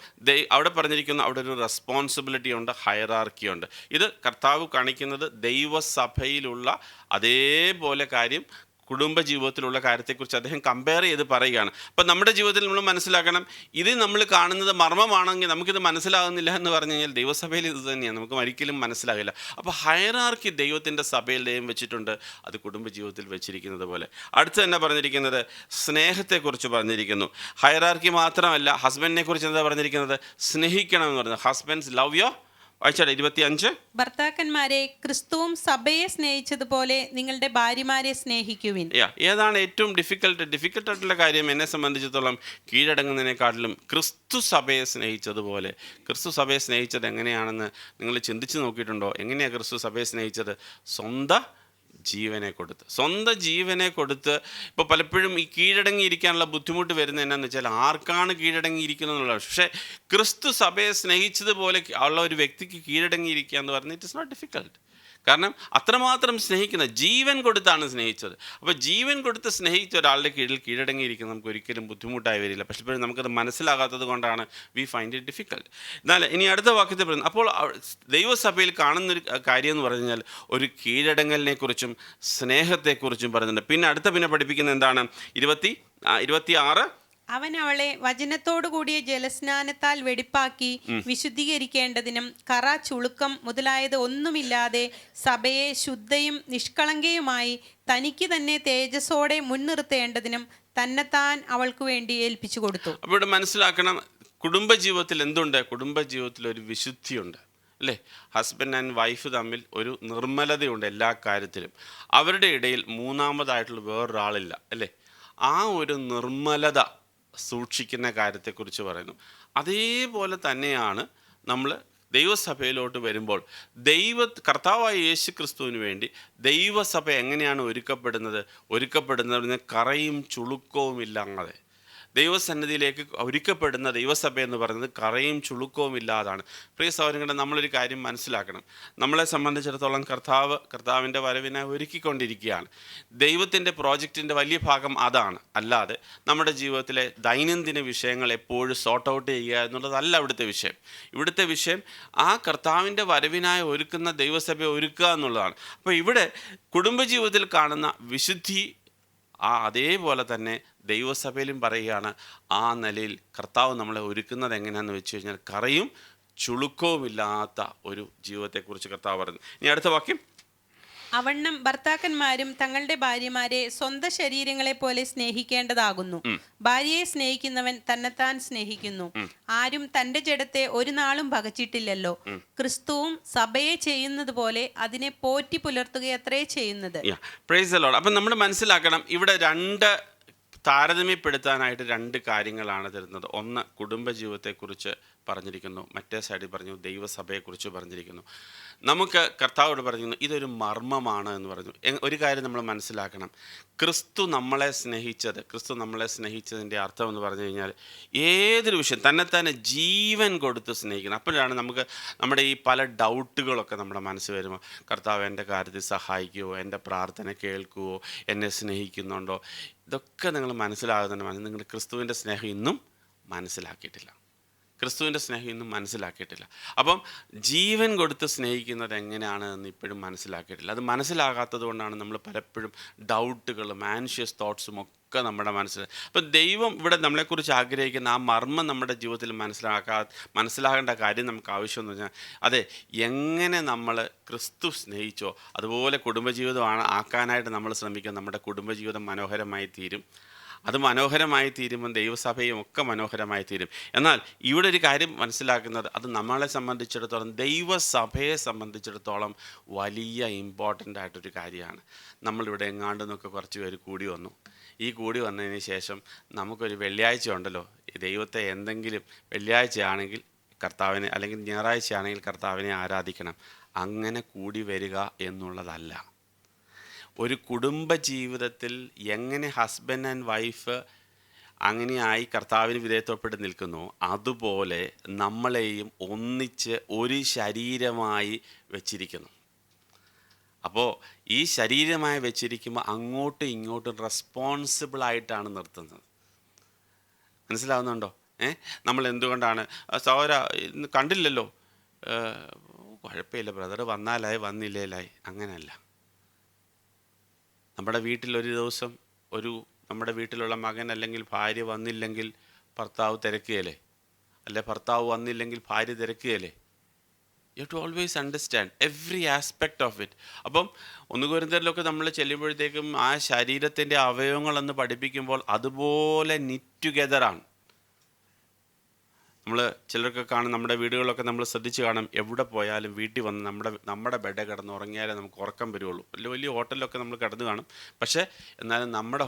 അവിടെ പറഞ്ഞിരിക്കുന്ന അവിടെ ഒരു റെസ്പോൺസിബിലിറ്റി ഉണ്ട്, ഹയറാർക്കി ഉണ്ട്. ഇത് കർത്താവ് കാണിക്കുന്നത് ദൈവസഭയിലുള്ള അതേപോലെ കാര്യം കുടുംബജീവിതത്തിലുള്ള കാര്യത്തെക്കുറിച്ച് അദ്ദേഹം കമ്പയർ ചെയ്ത് പറയുകയാണ്. അപ്പം നമ്മുടെ ജീവിതത്തിൽ നമ്മൾ മനസ്സിലാക്കണം, ഇത് നമ്മൾ കാണുന്നത് മർമ്മമാണെങ്കിൽ നമുക്കിത് മനസ്സിലാകുന്നില്ല എന്ന് പറഞ്ഞു കഴിഞ്ഞാൽ ദൈവസഭയിൽ ഇത് തന്നെയാണ്, നമുക്ക് ഒരിക്കലും മനസ്സിലാകില്ല. അപ്പോൾ ഹയറാർക്കി ദൈവത്തിൻ്റെ സഭയിൽ ദൈവം വെച്ചിട്ടുണ്ട്, അത് കുടുംബജീവിതത്തിൽ വെച്ചിരിക്കുന്നത് പോലെ. അടുത്ത് തന്നെ പറഞ്ഞിരിക്കുന്നത് സ്നേഹത്തെക്കുറിച്ച് പറഞ്ഞിരിക്കുന്നു. ഹയറാർക്കി മാത്രമല്ല, ഹസ്ബൻഡിനെ കുറിച്ച് എന്താ പറഞ്ഞിരിക്കുന്നത്? സ്നേഹിക്കണം എന്ന് പറയുന്നത്. ഹസ്ബൻഡ്സ് ലവ് യുവർ 25, ഭർത്താക്കന്മാരെ ക്രിസ്തുവും സഭയെ സ്നേഹിച്ചതുപോലെ നിങ്ങളുടെ ഭാര്യമാരെ സ്നേഹിക്കുവിൻ. ഏതാണ് ഏറ്റവും ഡിഫിക്കൽട്ടായിട്ടുള്ള കാര്യം? എന്നെ സംബന്ധിച്ചിടത്തോളം കീഴടങ്ങുന്നതിനെക്കാട്ടിലും ക്രിസ്തു സഭയെ സ്നേഹിച്ചതുപോലെ. ക്രിസ്തു സഭയെ സ്നേഹിച്ചത് എങ്ങനെയാണെന്ന് നിങ്ങൾ ചിന്തിച്ച് നോക്കിയിട്ടുണ്ടോ? എങ്ങനെയാണ് ക്രിസ്തു സഭയെ സ്നേഹിച്ചത്? സ്വന്തം ജീവനെ കൊടുത്ത്. ഇപ്പോൾ പലപ്പോഴും ഈ കീഴടങ്ങിയിരിക്കാനുള്ള ബുദ്ധിമുട്ട് വരുന്നത് എന്നാന്ന് വെച്ചാൽ ആർക്കാണ് കീഴടങ്ങിയിരിക്കുന്നത് എന്നുള്ളത്. പക്ഷേ ക്രിസ്തു സഭയെ സ്നേഹിച്ചതുപോലെ ഉള്ള ഒരു വ്യക്തിക്ക് കീഴടങ്ങിയിരിക്കുക എന്ന് പറഞ്ഞാൽ ഇറ്റ് ഇസ് നോട്ട് ഡിഫിക്കൽട്ട്. കാരണം അത്രമാത്രം സ്നേഹിക്കുന്ന, ജീവൻ കൊടുത്താണ് സ്നേഹിച്ചത്. അപ്പോൾ ജീവൻ കൊടുത്ത് സ്നേഹിച്ച ഒരാളുടെ കീഴിൽ കീഴടങ്ങിയിരിക്കുന്നത് നമുക്ക് ഒരിക്കലും ബുദ്ധിമുട്ടായി വരില്ല. പക്ഷേ ഇപ്പോഴും നമുക്കത് മനസ്സിലാകാത്തത് കൊണ്ടാണ് വി ഫൈൻഡ് ഇറ്റ് ഡിഫിക്കൽട്ട്. എന്നാൽ ഇനി അടുത്ത വാക്യത്തിൽ പറയുന്നത്, അപ്പോൾ ദൈവസഭയിൽ കാണുന്നൊരു കാര്യം എന്ന് പറഞ്ഞു കഴിഞ്ഞാൽ ഒരു കീഴടങ്ങലിനെക്കുറിച്ചും സ്നേഹത്തെക്കുറിച്ചും പറയുന്നുണ്ട്. പിന്നെ പഠിപ്പിക്കുന്നത് എന്താണ്? 26, അവൻ അവളെ വചനത്തോടു കൂടിയ ജലസ്നാനത്താൽ വെടിപ്പാക്കി വിശുദ്ധീകരിക്കേണ്ടതിനും കറ, ചുളുക്കം മുതലായത് ഒന്നുമില്ലാതെ സഭയെ ശുദ്ധയും നിഷ്കളങ്കയുമായി തനിക്ക് തന്നെ തേജസ്സോടെ മുൻനിർത്തേണ്ടതിനും തന്നെത്താൻ അവൾക്ക് വേണ്ടി ഏൽപ്പിച്ചു കൊടുത്തു. അപ്പോൾ ഇവിടെ മനസ്സിലാക്കണം, കുടുംബജീവിതത്തിൽ എന്തുണ്ട്? കുടുംബജീവിതത്തിൽ ഒരു വിശുദ്ധിയുണ്ട്, അല്ലേ? ഹസ്ബൻഡ് ആൻഡ് വൈഫ് തമ്മിൽ ഒരു നിർമ്മലതയുണ്ട് എല്ലാ കാര്യത്തിലും. അവരുടെ ഇടയിൽ മൂന്നാമതായിട്ടുള്ള വേറൊരാളില്ല, അല്ലേ? ആ ഒരു നിർമ്മലത സൂക്ഷിക്കുന്ന കാര്യത്തെക്കുറിച്ച് പറയുന്നു. അതേപോലെ തന്നെയാണ് നമ്മൾ ദൈവസഭയിലോട്ട് വരുമ്പോൾ കർത്താവായ യേശു ക്രിസ്തുവിന് വേണ്ടി ദൈവസഭ എങ്ങനെയാണ് ഒരുക്കപ്പെടുന്നത് കറയും ചുളുക്കവും ഇല്ലാതെ ദൈവസന്നിധിയിലേക്ക് ഒരുക്കപ്പെടുന്ന ദൈവസഭ എന്ന് പറയുന്നത് കറയും ചുളുക്കവും ഇല്ലാതാണ്. പ്രിയ സഹോദരങ്ങളെ, നമ്മളൊരു കാര്യം മനസ്സിലാക്കണം. നമ്മളെ സംബന്ധിച്ചിടത്തോളം കർത്താവിൻ്റെ വരവിനെ ഒരുക്കിക്കൊണ്ടിരിക്കുകയാണ്. ദൈവത്തിൻ്റെ പ്രോജക്റ്റിൻ്റെ വലിയ ഭാഗം അതാണ്. അല്ലാതെ നമ്മുടെ ജീവിതത്തിലെ ദൈനംദിന വിഷയങ്ങൾ എപ്പോഴും സോർട്ട് ഔട്ട് ചെയ്യുക എന്നുള്ളതല്ല ഇവിടുത്തെ വിഷയം. ഇവിടുത്തെ വിഷയം ആ കർത്താവിൻ്റെ വരവിനായി ഒരുക്കുന്ന ദൈവസഭയെ ഒരുക്കുക എന്നുള്ളതാണ്. അപ്പോൾ ഇവിടെ കുടുംബജീവിതത്തിൽ കാണുന്ന വിശുദ്ധി അതേപോലെ തന്നെ ദൈവസഭയിലും പറയുകയാണ്. ആ നിലയിൽ കർത്താവ് നമ്മളെ ഒരുക്കുന്നത് എങ്ങനെയാണെന്ന് വെച്ച് കഴിഞ്ഞാൽ കറയും ചുളുക്കവുമില്ലാത്ത ഒരു ജീവിതത്തെക്കുറിച്ച് കർത്താവ് പറയുന്നു. ഇനി അടുത്ത വാക്യം, അവണ്ണം ഭർത്താക്കന്മാരും തങ്ങളുടെ ഭാര്യമാരെ സ്വന്തം ശരീരങ്ങളെ പോലെ സ്നേഹിക്കേണ്ടതാകുന്നു. ഭാര്യയെ സ്നേഹിക്കുന്നവൻ തന്നെത്താൻ സ്നേഹിക്കുന്നു. ആരും തന്റെ ജഡത്തെ ഒരു നാളും ഭഗച്ചിട്ടില്ലല്ലോ. ക്രിസ്തുവും സഭയെ ചെയ്യുന്നത് പോലെ അതിനെ പോറ്റി പുലർത്തുകയത്രേ ചെയ്യുന്നത്. അപ്പം നമ്മൾ മനസ്സിലാക്കണം, ഇവിടെ താരതമ്യപ്പെടുത്താനായിട്ട് രണ്ട് കാര്യങ്ങളാണ് തരുന്നത്. ഒന്ന് കുടുംബജീവിതത്തെക്കുറിച്ച് പറഞ്ഞിരിക്കുന്നു, മറ്റേ സൈഡിൽ പറഞ്ഞു ദൈവസഭയെക്കുറിച്ച് പറഞ്ഞിരിക്കുന്നു. നമുക്ക് കർത്താവോട് പറഞ്ഞു ഇതൊരു മർമ്മമാണ് എന്ന് പറഞ്ഞു. ഒരു കാര്യം നമ്മൾ മനസ്സിലാക്കണം, ക്രിസ്തു നമ്മളെ സ്നേഹിച്ചതിൻ്റെ അർത്ഥം എന്ന് പറഞ്ഞു കഴിഞ്ഞാൽ ഏതൊരു വിഷയം തന്നെ ജീവൻ കൊടുത്ത് സ്നേഹിക്കണം. അപ്പോഴാണ് നമുക്ക് നമ്മുടെ ഈ പല ഡൗട്ടുകളൊക്കെ നമ്മുടെ മനസ്സിൽ വരുമ്പോൾ, കർത്താവ് എൻ്റെ കാര്യത്തിൽ സഹായിക്കുമോ, എൻ്റെ പ്രാർത്ഥന കേൾക്കുമോ, എന്നെ സ്നേഹിക്കുന്നുണ്ടോ, ഇതൊക്കെ നിങ്ങൾ മനസ്സിലാകുന്നുണ്ട്. നിങ്ങൾ ക്രിസ്തുവിൻ്റെ സ്നേഹം ഇന്നും മനസ്സിലാക്കിയിട്ടില്ല. അപ്പം ജീവൻ കൊടുത്ത് സ്നേഹിക്കുന്നത് എങ്ങനെയാണെന്ന് ഇപ്പോഴും മനസ്സിലാക്കിയിട്ടില്ല. അത് മനസ്സിലാകാത്തത് കൊണ്ടാണ് നമ്മൾ പലപ്പോഴും ഡൗട്ടുകളും ആൻഷ്യസ് തോട്ട്സും ഒക്കെ നമ്മുടെ മനസ്സിൽ. അപ്പം ദൈവം ഇവിടെ നമ്മളെക്കുറിച്ച് ആഗ്രഹിക്കുന്ന ആ മർമ്മം നമ്മുടെ ജീവിതത്തിൽ മനസ്സിലാകേണ്ട കാര്യം നമുക്ക് ആവശ്യമെന്ന് പറഞ്ഞാൽ, അതെ, എങ്ങനെ നമ്മൾ ക്രിസ്തു സ്നേഹിച്ചോ അതുപോലെ കുടുംബജീവിതമാണ് ആക്കാനായിട്ട് നമ്മൾ ശ്രമിക്കുക. നമ്മുടെ കുടുംബജീവിതം മനോഹരമായി തീരും. അത് മനോഹരമായി തീരുമ്പോൾ ദൈവസഭയും ഒക്കെ മനോഹരമായി തീരും. എന്നാൽ ഇവിടെ ഒരു കാര്യം മനസ്സിലാക്കുന്നത്, അത് നമ്മളെ സംബന്ധിച്ചിടത്തോളം ദൈവസഭയെ സംബന്ധിച്ചിടത്തോളം വലിയ ഇമ്പോർട്ടൻ്റ് ആയിട്ടൊരു കാര്യമാണ്. നമ്മളിവിടെ എങ്ങാണ്ട് നിന്നൊക്കെ കുറച്ച് പേര് കൂടി വന്നു. ഈ കൂടി വന്നതിന് ശേഷം നമുക്കൊരു വെള്ളിയാഴ്ച ഉണ്ടല്ലോ, ദൈവത്തെ എന്തെങ്കിലും വെള്ളിയാഴ്ചയാണെങ്കിൽ കർത്താവിനെ, അല്ലെങ്കിൽ ഞായറാഴ്ചയാണെങ്കിൽ കർത്താവിനെ ആരാധിക്കണം. അങ്ങനെ കൂടി വരിക എന്നുള്ളതല്ല. ഒരു കുടുംബ ജീവിതത്തിൽ എങ്ങനെ ഹസ്ബൻഡ് ആൻഡ് വൈഫ് അങ്ങനെയായി കർത്താവിന് വിധേയത്വപ്പെട്ട് നിൽക്കുന്നു, അതുപോലെ നമ്മളെയും ഒന്നിച്ച് ഒരു ശരീരമായി വെച്ചിരിക്കുന്നു. അപ്പോൾ ഈ ശരീരമായി വെച്ചിരിക്കുമ്പോൾ അങ്ങോട്ടും ഇങ്ങോട്ടും റെസ്പോൺസിബിളായിട്ടാണ് നിർത്തുന്നത്. മനസ്സിലാവുന്നുണ്ടോ? നമ്മൾ എന്തുകൊണ്ടാണ് സഹോദര കണ്ടില്ലല്ലോ, കുഴപ്പമില്ല ബ്രദർ, വന്നാലായി വന്നില്ലേലായി, അങ്ങനെയല്ല. നമ്മുടെ വീട്ടിൽ ഒരു ദിവസം നമ്മുടെ വീട്ടിലുള്ള മകൻ അല്ലെങ്കിൽ ഭാര്യ വന്നില്ലെങ്കിൽ ഭർത്താവ് തിരക്കുകയല്ലേ, അല്ലെ ഭർത്താവ് വന്നില്ലെങ്കിൽ ഭാര്യ തിരക്കുകയല്ലേ? You too always understand every aspect of it. അപ്പം 1 കൊരിന്ത്യരിലൊക്കെ നമ്മൾ ചെല്ലുമ്പോഴത്തേക്കും ആ ശരീരത്തിൻ്റെ അവയവങ്ങളെന്ന് പഠിപ്പിക്കുമ്പോൾ അതുപോലെ നിറ്റ് ടുഗെദറാണ്. നമ്മൾ ചിലരൊക്കെ കാണും, നമ്മുടെ വീടുകളിലൊക്കെ നമ്മൾ ശ്രദ്ധിച്ച് കാണും, എവിടെ പോയാലും വീട്ടിൽ വന്ന് നമ്മുടെ ബെഡ് കിടന്ന് ഉറങ്ങിയാലേ നമുക്ക് ഉറക്കം വരുള്ളൂ. വലിയ ഹോട്ടലിലൊക്കെ നമ്മൾ കിടന്ന് കാണും. പക്ഷേ എന്നാലും നമ്മുടെ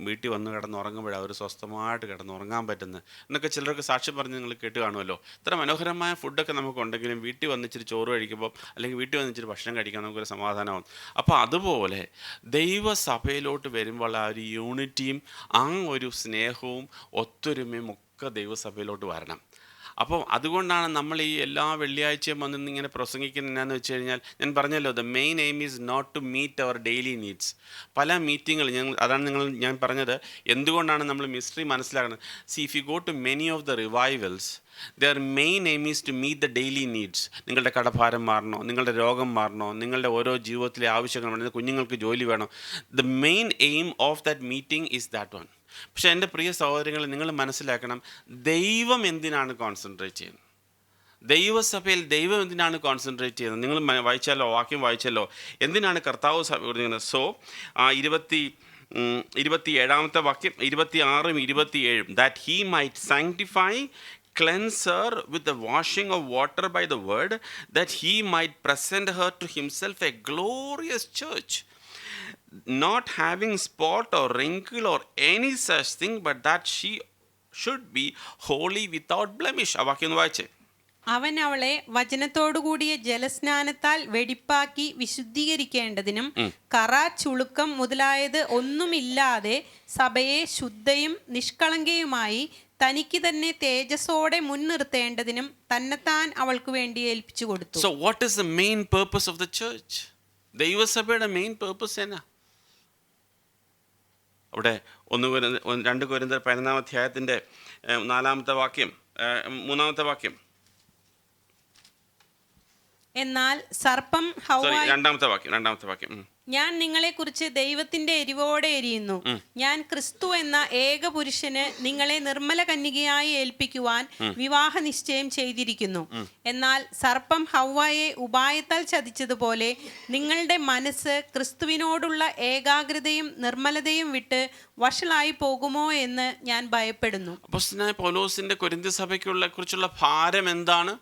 വീട്ടിൽ വന്ന് കിടന്ന് ഉറങ്ങുമ്പോഴാണ് അവർ സ്വസ്ഥമായിട്ട് കിടന്ന് ഉറങ്ങാൻ പറ്റുന്നത് എന്നൊക്കെ ചിലർക്ക് സാക്ഷ്യം പറഞ്ഞ് നിങ്ങൾ കേട്ട് കാണുമല്ലോ. ഇത്ര മനോഹരമായ ഫുഡൊക്കെ നമുക്കുണ്ടെങ്കിലും വീട്ടിൽ വന്നിച്ചിരി ചോറ് കഴിക്കുമ്പോൾ അല്ലെങ്കിൽ വീട്ടിൽ വന്നിച്ചിരി ഭക്ഷണം കഴിക്കാൻ നമുക്കൊരു സമാധാനമാകും. അപ്പോൾ അതുപോലെ ദൈവസഭയിലോട്ട് വരുമ്പോൾ ആ ഒരു യൂണിറ്റിയും ആ ഒരു സ്നേഹവും ഒത്തൊരുമയും ഒക്കെ ദൈവസഭയിലോട്ട് വരണം. അപ്പോൾ അതുകൊണ്ടാണ് നമ്മൾ ഈ എല്ലാ വെള്ളിയാഴ്ചയും വന്നിന്ന് ഇങ്ങനെ പ്രസംഗിക്കുന്നത് എന്നാന്ന് വെച്ച് കഴിഞ്ഞാൽ, ഞാൻ പറഞ്ഞല്ലോ, the main aim is not to meet our daily needs. പല മീറ്റിങ്ങൾ അതാണ് ഞാൻ പറഞ്ഞത് എന്തുകൊണ്ടാണ് നമ്മൾ മിസ്റ്ററി മനസ്സിലാക്കുന്നത്. If you go to many of the revivals, their main aim is to meet the daily needs. നിങ്ങളുടെ കടഭാരം മാറണോ, നിങ്ങളുടെ രോഗം മാറണോ, നിങ്ങളുടെ ഓരോ ജീവിതത്തിലെ ആവശ്യങ്ങൾ വേണം, കുഞ്ഞുങ്ങൾക്ക് ജോലി വേണം. The main aim of that meeting is that one. പക്ഷേ എൻ്റെ പ്രിയ സഹോദരങ്ങളെ, നിങ്ങൾ മനസ്സിലാക്കണം, ദൈവം എന്തിനാണ് കോൺസെൻട്രേറ്റ് ചെയ്യുന്നത്? ദൈവസഭയിൽ ദൈവം എന്തിനാണ് കോൺസെൻട്രേറ്റ് ചെയ്യുന്നത്? നിങ്ങൾ വായിച്ചാലോ, വാക്യം വായിച്ചാലോ, എന്തിനാണ് കർത്താവ് സഭ കൊടുക്കുന്നത്? സോ 27 വാക്യം, 26 27, that he might sanctify, cleanse her with the washing of water by the word, that he might present her to himself a glorious church, not having spot or wrinkle or any such thing, but that she should be holy without blemish. ആ വാക്യം ഒന്ന് വായിച്ചേ. അവൻ അവളെ വചനത്തോടുകൂടിയ ജലസ്നാനത്താൽ വെടിപ്പാക്കി വിശുദ്ധീകരിക്കേണ്ടതിനും കറ, ചുളുക്കം മുതലായത് ഒന്നുമില്ലാതെ സഭയെ ശുദ്ധയും നിഷ്കളങ്കയുമായി തനിക്ക് തന്നെ തേജസ്സോടെ മുൻനിർത്തേണ്ടതിനും തന്നെത്താൻ അവൾക്ക് വേണ്ടി ഏൽപ്പിച്ചു കൊടുത്തു. So what is the main purpose of the church? ദൈവസഭയുടെ മെയിൻ പേർപ്പസ് എന്നാ? അവിടെ 2 കൊരിന്ത്യർ 11 അധ്യായത്തിൻ്റെ 4 വാക്യം, 3 വാക്യം. എന്നാൽ സർപ്പം ഹവ്വായി, 2 വാക്യം. ഞാൻ നിങ്ങളെക്കുറിച്ച് ദൈവത്തിന്റെ എരിവോടെ എരിയുന്നു. ഞാൻ ക്രിസ്തു എന്ന ഏക പുരുഷന് നിങ്ങളെ നിർമ്മല കന്യകയായി ഏൽപ്പിക്കുവാൻ വിവാഹ നിശ്ചയം ചെയ്തിരിക്കുന്നു. എന്നാൽ സർപ്പം ഹവ്വായെ ഉപായത്താൽ ചതിച്ചതുപോലെ നിങ്ങളുടെ മനസ്സ് ക്രിസ്തുവിനോടുള്ള ഏകാഗ്രതയും നിർമ്മലതയും വിട്ട് വഷളായി പോകുമോ എന്ന് ഞാൻ ഭയപ്പെടുന്നു. അപ്പോസ്തലനായ പൗലോസിന്റെ കൊരിന്ത്യ സഭയ്ക്കുള്ള കുറിച്ചുള്ള ഭാരം എന്താണ്?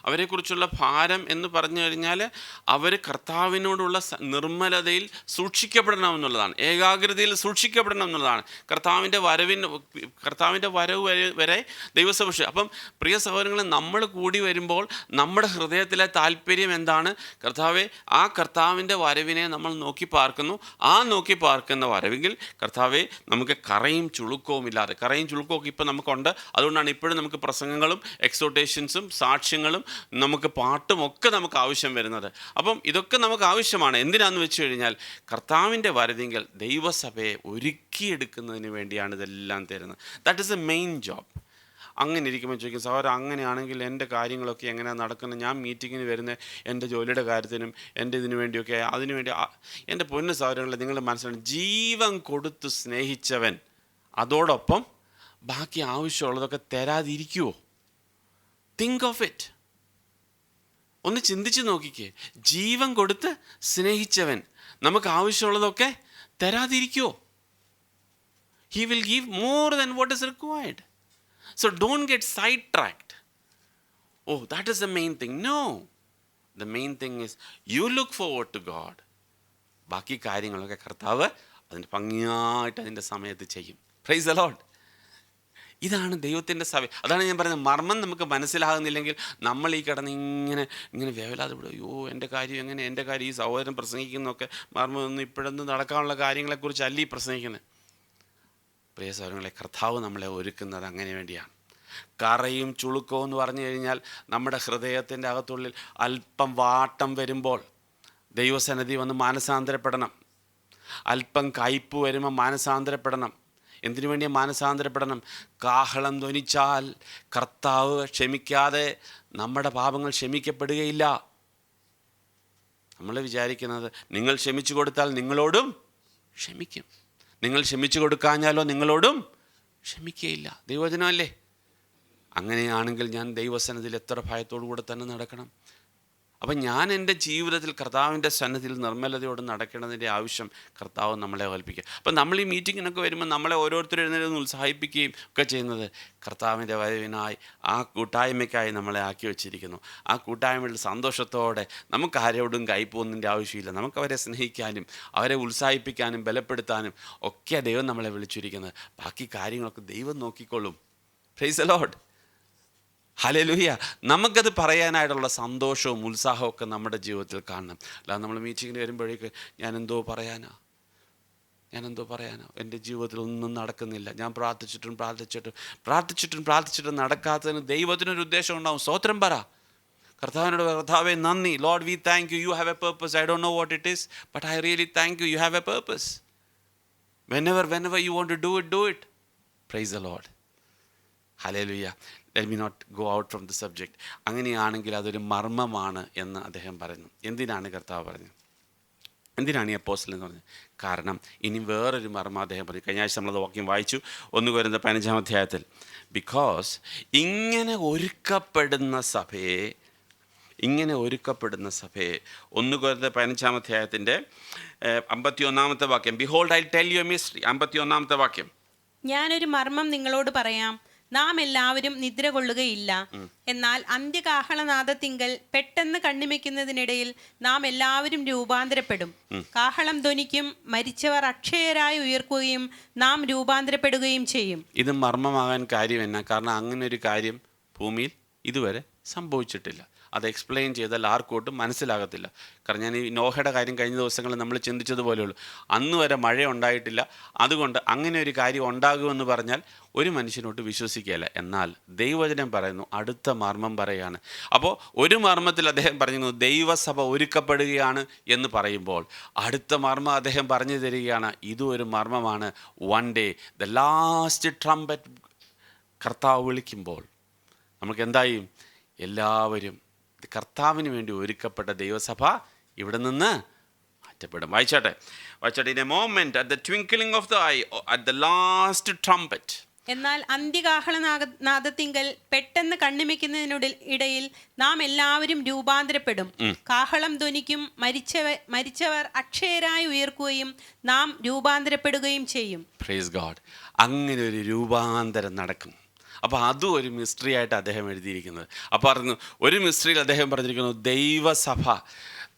അവരെക്കുറിച്ചുള്ള ഭാരം എന്ന് പറഞ്ഞു കഴിഞ്ഞാൽ, അവർ കർത്താവിനോടുള്ള നിർമ്മലതയിൽ സൂക്ഷിക്കപ്പെടണമെന്നുള്ളതാണ്, ഏകാഗ്രതയിൽ സൂക്ഷിക്കപ്പെടണം എന്നുള്ളതാണ്. കർത്താവിൻ്റെ വരവ് വരെ ദൈവസഭ. അപ്പം പ്രിയ സഹോദരങ്ങളെ, നമ്മൾ കൂടി വരുമ്പോൾ നമ്മുടെ ഹൃദയത്തിലെ താല്പര്യം എന്താണ്? കർത്താവെ, ആ കർത്താവിൻ്റെ വരവിനെ നമ്മൾ നോക്കി പാർക്കുന്നു. ആ നോക്കി പാർക്കുന്ന വരവെങ്കിൽ കർത്താവെ, നമുക്ക് കറയും ചുളുക്കവും ഇല്ലാതെ, കറയും ചുളുക്കവും ഇപ്പം നമുക്കുണ്ട്. അതുകൊണ്ടാണ് ഇപ്പോഴും നമുക്ക് പ്രസംഗങ്ങളും എക്സോട്ടേഷൻസും സാക്ഷ്യങ്ങളും നമുക്ക് പാട്ടും ഒക്കെ നമുക്ക് ആവശ്യം വരുന്നത്. അപ്പം ഇതൊക്കെ നമുക്ക് ആവശ്യമാണ്. എന്തിനാന്ന് വെച്ച് കഴിഞ്ഞാൽ, കർത്താവിൻ്റെ വരവെങ്കിൽ ദൈവസഭയെ ഒരുക്കിയെടുക്കുന്നതിന് വേണ്ടിയാണ് ഇതെല്ലാം തരുന്നത്. That is A main job. അങ്ങനെ ഇരിക്കുമ്പോൾ ചോദിക്കും, സഹോദരൻ അങ്ങനെയാണെങ്കിൽ എൻ്റെ കാര്യങ്ങളൊക്കെ എങ്ങനെയാണ് നടക്കുന്നത്? ഞാൻ മീറ്റിങ്ങിന് വരുന്ന എൻ്റെ ജോലിയുടെ കാര്യത്തിനും എൻ്റെ ഇതിനു വേണ്ടിയൊക്കെ, അതിനുവേണ്ടി. എൻ്റെ പൊന്നു സഹോദരങ്ങളെ, നിങ്ങൾ മനസ്സിലാക്കണം, ജീവൻ കൊടുത്ത് സ്നേഹിച്ചവൻ അതോടൊപ്പം ബാക്കി ആവശ്യമുള്ളതൊക്കെ തരാതിരിക്കുമോ? Think of it. ഒന്ന് ചിന്തിച്ച് നോക്കിക്കേ. ജീവൻ കൊടുത്ത് സ്നേഹിച്ചവൻ നമുക്ക് ആവശ്യമുള്ളതൊക്കെ തരാതിരിക്കുമോ? He will give more than what is required. So don't get side tracked. Oh, that is the main thing. No, the main thing is you look forward to God. ബാക്കി കാര്യങ്ങളൊക്കെ കർത്താവ് അതിൻ്റെ ഭംഗിയായിട്ട് അതിൻ്റെ സമയത്ത് ചെയ്യും. Praise the Lord. ഇതാണ് ദൈവത്തിൻ്റെ സഭ. അതാണ് ഞാൻ പറയുന്നത്, മർമ്മം നമുക്ക് മനസ്സിലാകുന്നില്ലെങ്കിൽ നമ്മൾ ഈ കിടന്ന് ഇങ്ങനെ വേവലാതെ വിടും. അയ്യോ, എൻ്റെ കാര്യം എങ്ങനെ, എൻ്റെ കാര്യം, ഈ സഹോദരൻ പ്രസംഗിക്കുന്നതൊക്കെ മർമ്മമൊന്നും ഇപ്പോഴൊന്നും നടക്കാനുള്ള കാര്യങ്ങളെക്കുറിച്ച് അല്ല ഈ പ്രസംഗിക്കുന്നത്. പ്രിയ സഹോദരങ്ങളെ, കർത്താവ് നമ്മളെ ഒരുക്കുന്നത് അങ്ങനെ വേണ്ടിയാണ്. കറയും ചുളുക്കവും എന്ന് പറഞ്ഞു കഴിഞ്ഞാൽ, നമ്മുടെ ഹൃദയത്തിൻ്റെ അകത്തുള്ളിൽ അല്പം വാട്ടം വരുമ്പോൾ ദൈവസന്നിധി വന്ന് മാനസാന്തരപ്പെടണം. അല്പം കയ്പ് വരുമ്പോൾ മാനസാന്തരപ്പെടണം. എന്തിനു വേണ്ടി മാനസാന്തരപ്പെടണം? കാഹളം ധ്വനിച്ചാൽ കർത്താവ് ക്ഷമിക്കാതെ നമ്മുടെ പാപങ്ങൾ ക്ഷമിക്കപ്പെടുകയില്ല. നമ്മൾ വിചാരിക്കുന്നത്, നിങ്ങൾ ക്ഷമിച്ചു കൊടുത്താൽ നിങ്ങളോടും ക്ഷമിക്കും, നിങ്ങൾ ക്ഷമിച്ചു കൊടുക്കാഞ്ഞാലോ നിങ്ങളോടും ക്ഷമിക്കുകയില്ല. ദൈവവചനമല്ലേ? അങ്ങനെയാണെങ്കിൽ ഞാൻ ദൈവസന്നിധിയിൽ എത്ര ഭയത്തോടു കൂടെ തന്നെ നടക്കണം. അപ്പം ഞാൻ എൻ്റെ ജീവിതത്തിൽ കർത്താവിൻ്റെ സന്നിധിയിൽ നിർമ്മലതയോട് നടക്കേണ്ടതിൻ്റെ ആവശ്യം കർത്താവ് നമ്മളെ കൽപ്പിക്കുക. അപ്പം നമ്മൾ ഈ മീറ്റിങ്ങിനൊക്കെ വരുമ്പോൾ നമ്മളെ ഓരോരുത്തരും എഴുന്നേറ്റ് ഉത്സാഹിപ്പിക്കുകയും ഒക്കെ ചെയ്യുന്നത് കർത്താവിൻ്റെ വരവിനായി, ആ കൂട്ടായ്മയ്ക്കായി നമ്മളെ ആക്കി വെച്ചിരിക്കുന്നു. ആ കൂട്ടായ്മയുടെ സന്തോഷത്തോടെ നമുക്ക് ആരോടും കൈപ്പോന്നതിൻ്റെ ആവശ്യമില്ല. നമുക്കവരെ സ്നേഹിക്കാനും അവരെ ഉത്സാഹിപ്പിക്കാനും ബലപ്പെടുത്താനും ഒക്കെ ദൈവം നമ്മളെ വിളിച്ചിരിക്കുന്നത്. ബാക്കി കാര്യങ്ങളൊക്കെ ദൈവം നോക്കിക്കൊള്ളും. Praise the Lord. ഹല്ലേലൂയ. നമുക്കത് പറയാനായിട്ടുള്ള സന്തോഷവും ഉത്സാഹവും ഒക്കെ നമ്മുടെ ജീവിതത്തിൽ കാണണം. അല്ലാതെ നമ്മൾ മീറ്റിങ്ങിന് വരുമ്പോഴേക്ക് ഞാൻ എന്തോ പറയാനാ, ഞാനെന്തോ പറയാനോ, എൻ്റെ ജീവിതത്തിൽ ഒന്നും നടക്കുന്നില്ല, ഞാൻ പ്രാർത്ഥിച്ചിട്ടും നടക്കാത്തതിന് ദൈവത്തിനൊരു ഉദ്ദേശം ഉണ്ടാവും. സ്തോത്രം പറ. കർത്താവിനോട്, കർത്താവേ നന്ദി, Lord V thank you, you have A purpose. I don't know what it is, but I really thank you, you have A purpose. Whenever you want to do it. Praise the Lord. Hallelujah. Let me not go out from the subject. അങ്ങനെയാണെങ്കിൽ അതൊരു മർമ്മമാണ് എന്ന് അദ്ദേഹം പറയുന്നു. എന്തിനാണ് കർത്താവ് പറഞ്ഞത്? എന്തിനാണ് ഈ അപ്പോസ്തലൻ എന്ന് പറഞ്ഞത്? കാരണം ഇനി വേറൊരു മർമ്മം അദ്ദേഹം പറഞ്ഞു. കഴിഞ്ഞ ആഴ്ച നമ്മളത് വാക്യം വായിച്ചു, 1 കൊരിന്ത്യർ 15-ാം അധ്യായത്തിൽ. ബിക്കോസ് ഇങ്ങനെ ഒരുക്കപ്പെടുന്ന സഭയെ 1 കൊരിന്ത്യർ 15-ാം അധ്യായത്തിൻ്റെ 51-ാമത്തെ വാക്യം. Behold I tell you a mystery. 51-ാമത്തെ വാക്യം. ഞാനൊരു മർമ്മം നിങ്ങളോട് പറയാം, നാം എല്ലാവരും നിദ്ര കൊള്ളുകയില്ല. എന്നാൽ അന്ത്യകാഹളനാദത്തിങ്കൽ പെട്ടെന്ന് കണ്ണിമയ്ക്കുന്നതിനിടയിൽ നാം എല്ലാവരും രൂപാന്തരപ്പെടും. കാഹളം ധ്വനിക്കും, മരിച്ചവർ അക്ഷയരായി ഉയർക്കുകയും നാം രൂപാന്തരപ്പെടുകയും ചെയ്യും. ഇത് മർമ്മമാകാൻ കാര്യം എന്നാ? കാരണം അങ്ങനെ ഒരു കാര്യം ഭൂമിയിൽ ഇതുവരെ സംഭവിച്ചിട്ടില്ല. അത് എക്സ്പ്ലെയിൻ ചെയ്താൽ ആർക്കോട്ടും മനസ്സിലാകത്തില്ല. കാരണം ഞാൻ ഈ നോഹയുടെ കാര്യം കഴിഞ്ഞ ദിവസങ്ങളിൽ നമ്മൾ ചിന്തിച്ചതുപോലെയുള്ളൂ. അന്ന് വരെ മഴ ഉണ്ടായിട്ടില്ല. അതുകൊണ്ട് അങ്ങനെ ഒരു കാര്യം ഉണ്ടാകുമെന്ന് പറഞ്ഞാൽ ഒരു മനുഷ്യനോട്ട് വിശ്വസിക്കുകയില്ല. എന്നാൽ ദൈവവചനം പറയുന്നു, അടുത്ത മർമ്മം പറയുകയാണ്. അപ്പോൾ ഒരു മർമ്മത്തിൽ അദ്ദേഹം പറഞ്ഞു ദൈവസഭ ഒരുക്കപ്പെടുകയാണ് എന്ന് പറയുമ്പോൾ, അടുത്ത മർമ്മം അദ്ദേഹം പറഞ്ഞു തരികയാണ്, ഇതും ഒരു മർമ്മമാണ്. One day the last trumpet കർത്താവ് വിളിക്കുമ്പോൾ നമുക്ക് എന്തായും? എല്ലാവരും കർത്താവിന് വേണ്ടി ഒരുക്കപ്പെട്ട ദൈവസഭ ഇവിടെ നിന്ന് മാറ്റപ്പെടും. വായിച്ചാട്ടെ. In a moment, at the twinkling of the eye, at the last trumpet. എന്നാൽ അന്ത്യകാഹളനാദത്തിങ്കൽ പെട്ടെന്ന് കണ്ണിമയ്ക്കുന്നതിനിടയിൽ നാം എല്ലാവരും രൂപാന്തരപ്പെടും. കാഹളം ധ്വനിക്കും, മരിച്ചവർ അക്ഷയരായി ഉയർക്കുകയും നാം രൂപാന്തരപ്പെടുകയും ചെയ്യും. Praise God. അങ്ങനെ ഒരു രൂപാന്തരം നടക്കും. അപ്പോൾ അതും ഒരു മിസ്റ്ററി ആയിട്ട് അദ്ദേഹം എഴുതിയിരിക്കുന്നത്. അപ്പോൾ പറഞ്ഞു, ഒരു മിസ്റ്ററിയിൽ അദ്ദേഹം പറഞ്ഞിരിക്കുന്നു ദൈവസഭ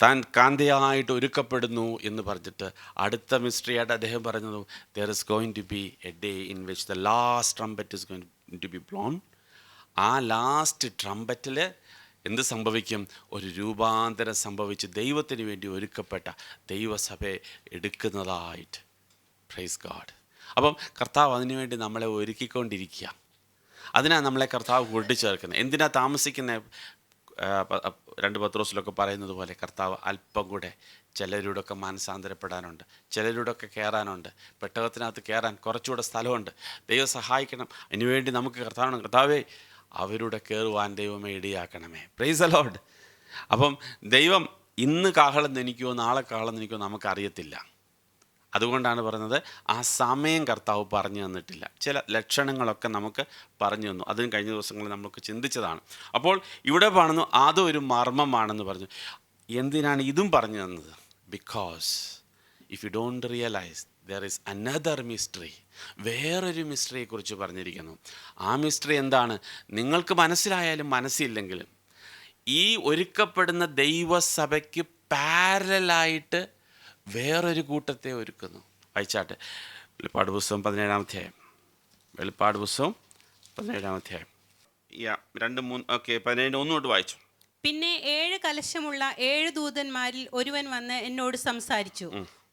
താൻ കാന്തയായിട്ട് ഒരുക്കപ്പെടുന്നു എന്ന് പറഞ്ഞിട്ട്, അടുത്ത മിസ്റ്ററി ആയിട്ട് അദ്ദേഹം പറഞ്ഞത് there is going to be a day in which the last trumpet is going to be blown. ആ ലാസ്റ്റ് ട്രംപറ്റിൽ എന്ത് സംഭവിക്കും? ഒരു രൂപാന്തരം സംഭവിച്ച് ദൈവത്തിന് വേണ്ടി ഒരുക്കപ്പെട്ട ദൈവസഭയെ എടുക്കുന്നതായിട്ട്. Price God. അപ്പം കർത്താവ് അതിനുവേണ്ടി നമ്മളെ ഒരുക്കിക്കൊണ്ടിരിക്കുക. അതിനാണ് നമ്മളെ കർത്താവ് കൂട്ടിച്ചേർക്കുന്നത്. എന്തിനാ താമസിക്കുന്നത്? 2 പത്രോസിലൊക്കെ പറയുന്നത് പോലെ കർത്താവ് അല്പം കൂടെ ചിലരോടൊക്കെ മാനസാന്തരപ്പെടാനുണ്ട്, ചിലരോടൊക്കെ കയറാനുണ്ട്. പെട്ടകത്തിനകത്ത് കയറാൻ കുറച്ചുകൂടെ സ്ഥലമുണ്ട്. ദൈവം സഹായിക്കണം. അതിനുവേണ്ടി നമുക്ക് കർത്താവേ അവരുടെ കയറുവാൻ ദൈവമേ ഇടയാക്കണമേ. Price the Lord. അപ്പം ദൈവം ഇന്ന് കാഹളം ധനിക്കുമോ നാളെ കാഹളം ധനിക്കുമോ നമുക്കറിയത്തില്ല. അതുകൊണ്ടാണ് പറയുന്നത് ആ സമയം കർത്താവ് പറഞ്ഞു തന്നിട്ടില്ല. ചില ലക്ഷണങ്ങളൊക്കെ നമുക്ക് പറഞ്ഞു തന്നു. അതിന് കഴിഞ്ഞ ദിവസങ്ങളിൽ നമുക്ക് ചിന്തിച്ചതാണ്. അപ്പോൾ ഇവിടെ പറയുന്നു അതൊരു മർമ്മമാണെന്ന് പറഞ്ഞു. എന്തിനാണ് ഇതും പറഞ്ഞു തന്നത്? Because if you don't realise there is another mystery. വേറൊരു മിസ്റ്ററിയെക്കുറിച്ച് പറഞ്ഞിരിക്കുന്നു. ആ മിസ്റ്ററി എന്താണ്? നിങ്ങൾക്ക് മനസ്സിലായാലും മനസ്സില്ലെങ്കിലും ഈ ഒരുക്കപ്പെടുന്ന ദൈവസഭയ്ക്ക് പാരലായിട്ട് വേറൊരു കൂട്ടത്തെ ഒരുക്കുന്നു. വായിച്ചാട്ടെ. വെളിപ്പാട് പുസ്തകം 17-ാം അധ്യായം. വെളിപ്പാട് പുസ്തകം 17-ാം അധ്യായം 2-3 ഓക്കെ 17 ഒന്നുകൊണ്ട് വായിച്ചു. പിന്നെ 7 കലശമുള്ള 7 ദൂതന്മാരിൽ ഒരുവൻ വന്ന് എന്നോട് സംസാരിച്ചു.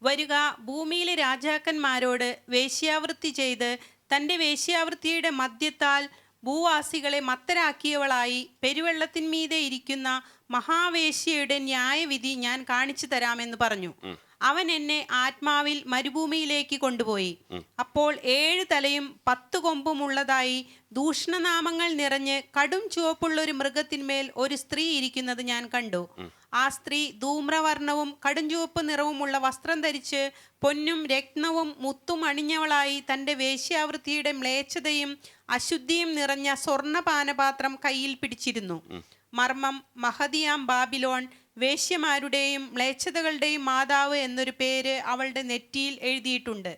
വരുക, ഭൂമിയിലെ രാജാക്കന്മാരോട് വേശ്യാവൃത്തി ചെയ്ത് തൻ്റെ വേശ്യാവൃത്തിയുടെ മദ്യത്താൽ ഭൂവാസികളെ മത്തരാക്കിയവളായി പെരുവെള്ളത്തിന്മീതെ ഇരിക്കുന്ന മഹാവേശ്യയുടെ ന്യായവിധി ഞാൻ കാണിച്ചു തരാമെന്ന് പറഞ്ഞു. അവൻ എന്നെ ആത്മാവിൽ മരുഭൂമിയിലേക്ക് കൊണ്ടുപോയി. അപ്പോൾ 7 തലയും 10 കൊമ്പുമുള്ളതായി ദൂഷണനാമങ്ങൾ നിറഞ്ഞ് കടും ചുവപ്പുള്ളൊരു മൃഗത്തിന്മേൽ ഒരു സ്ത്രീ ഇരിക്കുന്നത് ഞാൻ കണ്ടു. ആ സ്ത്രീ ധൂമ്രവർണ്ണവും കടും ചുവപ്പ് നിറവുമുള്ള വസ്ത്രം ധരിച്ച് പൊന്നും രത്നവും മുത്തും അണിഞ്ഞവളായി തൻ്റെ വേശ്യാവൃത്തിയുടെ മ്ലേച്ഛതയും അശുദ്ധിയും നിറഞ്ഞ സ്വർണ്ണപാനപാത്രം കയ്യിൽ പിടിച്ചിരുന്നു. മർമ്മം, മഹതിയാം ബാബിലോൺ, വേശ്യമാരുടെയും മ്ലേച്ഛതകളുടെയും മാതാവ് എന്നൊരു പേര് അവളുടെ നെറ്റിയിൽ എഴുതിയിട്ടുണ്ട്.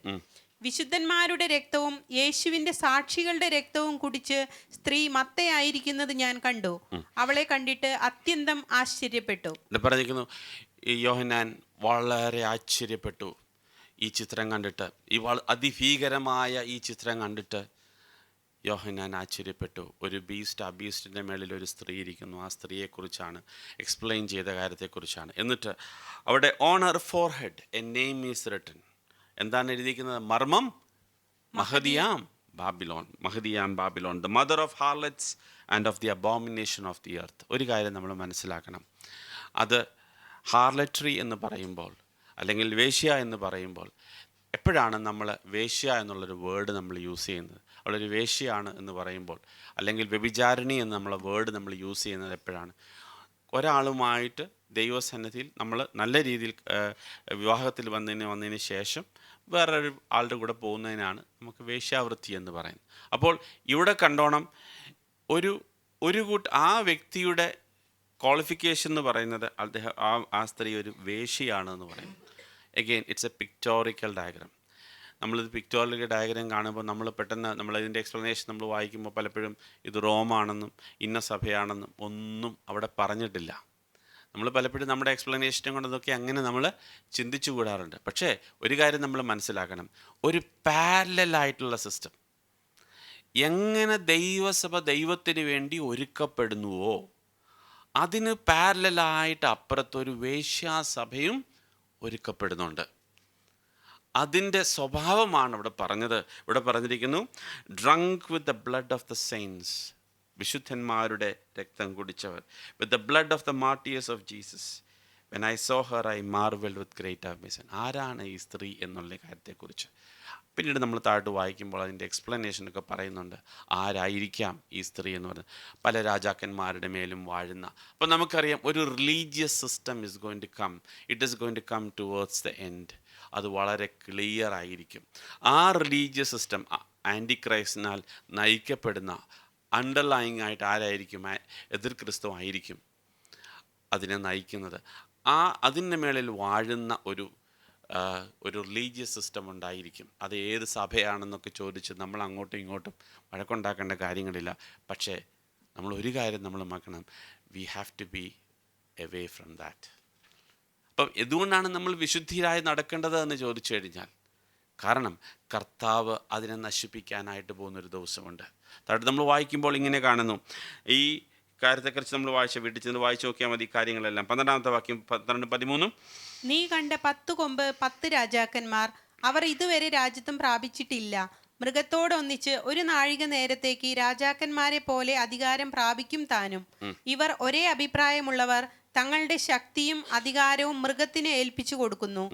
വിശുദ്ധന്മാരുടെ രക്തവും യേശുവിന്റെ സാക്ഷികളുടെ രക്തവും കുടിച്ച് സ്ത്രീ മത്തയായിരിക്കുന്നത് ഞാൻ കണ്ടു. അവളെ കണ്ടിട്ട് അത്യന്തം ആശ്ചര്യപ്പെട്ടു. പറഞ്ഞിരിക്കുന്നു യോഹന്നാൻ വളരെ ആശ്ചര്യപ്പെട്ടു ഈ ചിത്രം കണ്ടിട്ട്. ഈ അതിഭീകരമായ ഈ ചിത്രം കണ്ടിട്ട് യോഹന്നാൻ ആശ്ചര്യപ്പെട്ടു. ഒരു ബീസ്റ്റ്, ആ ബീസ്റ്റിൻ്റെ മേളിൽ ഒരു സ്ത്രീ ഇരിക്കുന്നു. ആ സ്ത്രീയെക്കുറിച്ചാണ് എക്സ്പ്ലെയിൻ ചെയ്ത കാര്യത്തെക്കുറിച്ചാണ്. എന്നിട്ട് അവിടെ on her forehead a name is written. എന്താണ് എഴുതിയിരിക്കുന്നത്? മർമ്മം മഹദിയാം Babylon, the mother of harlots and of the abomination of the earth. ഒരു കാര്യം നമ്മൾ മനസ്സിലാക്കണം, അത് ഹാർലട്രി എന്ന് പറയുമ്പോൾ, അല്ലെങ്കിൽ വേശ്യ എന്ന് പറയുമ്പോൾ, എപ്പോഴാണ് നമ്മൾ വേശ്യ എന്നുള്ളൊരു വേർഡ് നമ്മൾ യൂസ് ചെയ്യുന്നത്? അവളൊരു വേശ്യയാണ് എന്ന് പറയുമ്പോൾ, അല്ലെങ്കിൽ വ്യഭിചാരിണി എന്ന് നമ്മളെ വേർഡ് നമ്മൾ യൂസ് ചെയ്യുന്നത് എപ്പോഴാണ്? ഒരാളുമായിട്ട് ദൈവസന്നിധിയിൽ നമ്മൾ നല്ല രീതിയിൽ വിവാഹത്തിൽ വന്നതിന് ശേഷം വേറൊരു ആളുടെ കൂടെ പോകുന്നതിനാണ് നമുക്ക് വേശ്യാവൃത്തി എന്ന് പറയുന്നത്. അപ്പോൾ ഇവിടെ കണ്ടോണം, ആ വ്യക്തിയുടെ ക്വാളിഫിക്കേഷൻ എന്ന് പറയുന്നത് അദ്ദേഹം ആ സ്ത്രീ ഒരു വേശ്യയാണ് എന്ന് പറയുന്നത്. Again it's a pictorial diagram. നമ്മളിത് പിക്ടോറിക്കൽ ഡയഗ്രാം കാണുമ്പോൾ നമ്മൾ പെട്ടെന്ന് നമ്മളിതിൻ്റെ എക്സ്പ്ലനേഷൻ നമ്മൾ വായിക്കുമ്പോൾ പലപ്പോഴും ഇത് റോമാണെന്നും ഇന്ന സഭയാണെന്നും ഒന്നും അവിടെ പറഞ്ഞിട്ടില്ല. നമ്മൾ പലപ്പോഴും നമ്മുടെ എക്സ്പ്ലനേഷനും കൊണ്ടതൊക്കെ അങ്ങനെ നമ്മൾ ചിന്തിച്ചു കൂടാറുണ്ട്. പക്ഷേ ഒരു കാര്യം നമ്മൾ മനസ്സിലാക്കണം, ഒരു പാരലലായിട്ടുള്ള സിസ്റ്റം എങ്ങനെ ദൈവസഭ ദൈവത്തിന് വേണ്ടി ഒരുക്കപ്പെടുന്നുവോ അതിന് പാരലലായിട്ട് അപ്പുറത്തൊരു വേശ്യാസഭയും ഒരുക്കപ്പെടുന്നുണ്ട്. അതിൻ്റെ സ്വഭാവമാണ് ഇവിടെ പറഞ്ഞത്. ഇവിടെ പറഞ്ഞിരിക്കുന്നു, drunk with the blood of the saints, വിശുദ്ധന്മാരുടെ രക്തം കുടിച്ചവർ, with the blood of the martyrs of Jesus, when I saw her I marvelled with great amazement. ആരാണ് ഈ സ്ത്രീ എന്നുള്ള കാര്യത്തെക്കുറിച്ച് പിന്നീട് നമ്മൾ താഴോട്ട് വായിക്കുമ്പോൾ അതിൻ്റെ എക്സ്പ്ലനേഷനൊക്കെ പറയുന്നുണ്ട്. ആരായിരിക്കാം ഈ സ്ത്രീ എന്ന് പറയുന്നത്? പല രാജാക്കന്മാരുടെ മേലും വാഴുന്ന. അപ്പോൾ നമുക്കറിയാം, ഒരു religious system it is going to come towards the end. അത് വളരെ ക്ലിയർ ആയിരിക്കും. ആ റിലീജിയസ് സിസ്റ്റം ആൻറ്റി ക്രൈസ്റ്റിനാൽ നയിക്കപ്പെടുന്ന അണ്ടർലൈങ് ആയിട്ട് ആരായിരിക്കും? എതിർ ക്രിസ്തു ആയിരിക്കും അതിനെ നയിക്കുന്നത്. അതിൻ്റെ മേളിൽ വാഴുന്ന ഒരു റിലീജിയസ് സിസ്റ്റം ഉണ്ടായിരിക്കും. അത് ഏത് സഭയാണെന്നൊക്കെ ചോദിച്ച് നമ്മൾ അങ്ങോട്ടും ഇങ്ങോട്ടും വഴക്കുണ്ടാക്കേണ്ട കാര്യങ്ങളില്ല. പക്ഷേ നമ്മൾ ഒരു കാര്യം നമ്മൾ നോക്കണം, we have to be away from that. അപ്പം എന്തുകൊണ്ടാണ് നമ്മൾ വിശുദ്ധിയായി നടക്കേണ്ടത് എന്ന് ചോദിച്ചു കഴിഞ്ഞാൽ, കാരണം കർത്താവ് അതിനെ നശിപ്പിക്കാനായിട്ട് പോകുന്നൊരു ദിവസമുണ്ട്. താഴെ നമ്മൾ വായിക്കുമ്പോൾ ഇങ്ങനെ കാണുന്നു. ഈ കാര്യത്തെക്കുറിച്ച് നമ്മൾ വീട്ടിൽ ചെന്ന് വായിച്ചു നോക്കിയാൽ മതി കാര്യങ്ങളെല്ലാം. 12-ാമത്തെ വാക്യം, 12-13. നീ കണ്ട 10 കൊമ്പ് 10 രാജാക്കന്മാർ, അവർ ഇതുവരെ രാജ്യത്വം പ്രാപിച്ചിട്ടില്ല. മൃഗത്തോടൊന്നിച്ച് ഒരു നാഴിക നേരത്തേക്ക് രാജാക്കന്മാരെ പോലെ അധികാരം പ്രാപിക്കും താനും. ഇവർ ഒരേ അഭിപ്രായമുള്ളവർ, തങ്ങളുടെ ശക്തിയും അധികാരവും മൃഗത്തിന് ഏൽപ്പിച്ചു കൊടുക്കുന്നു.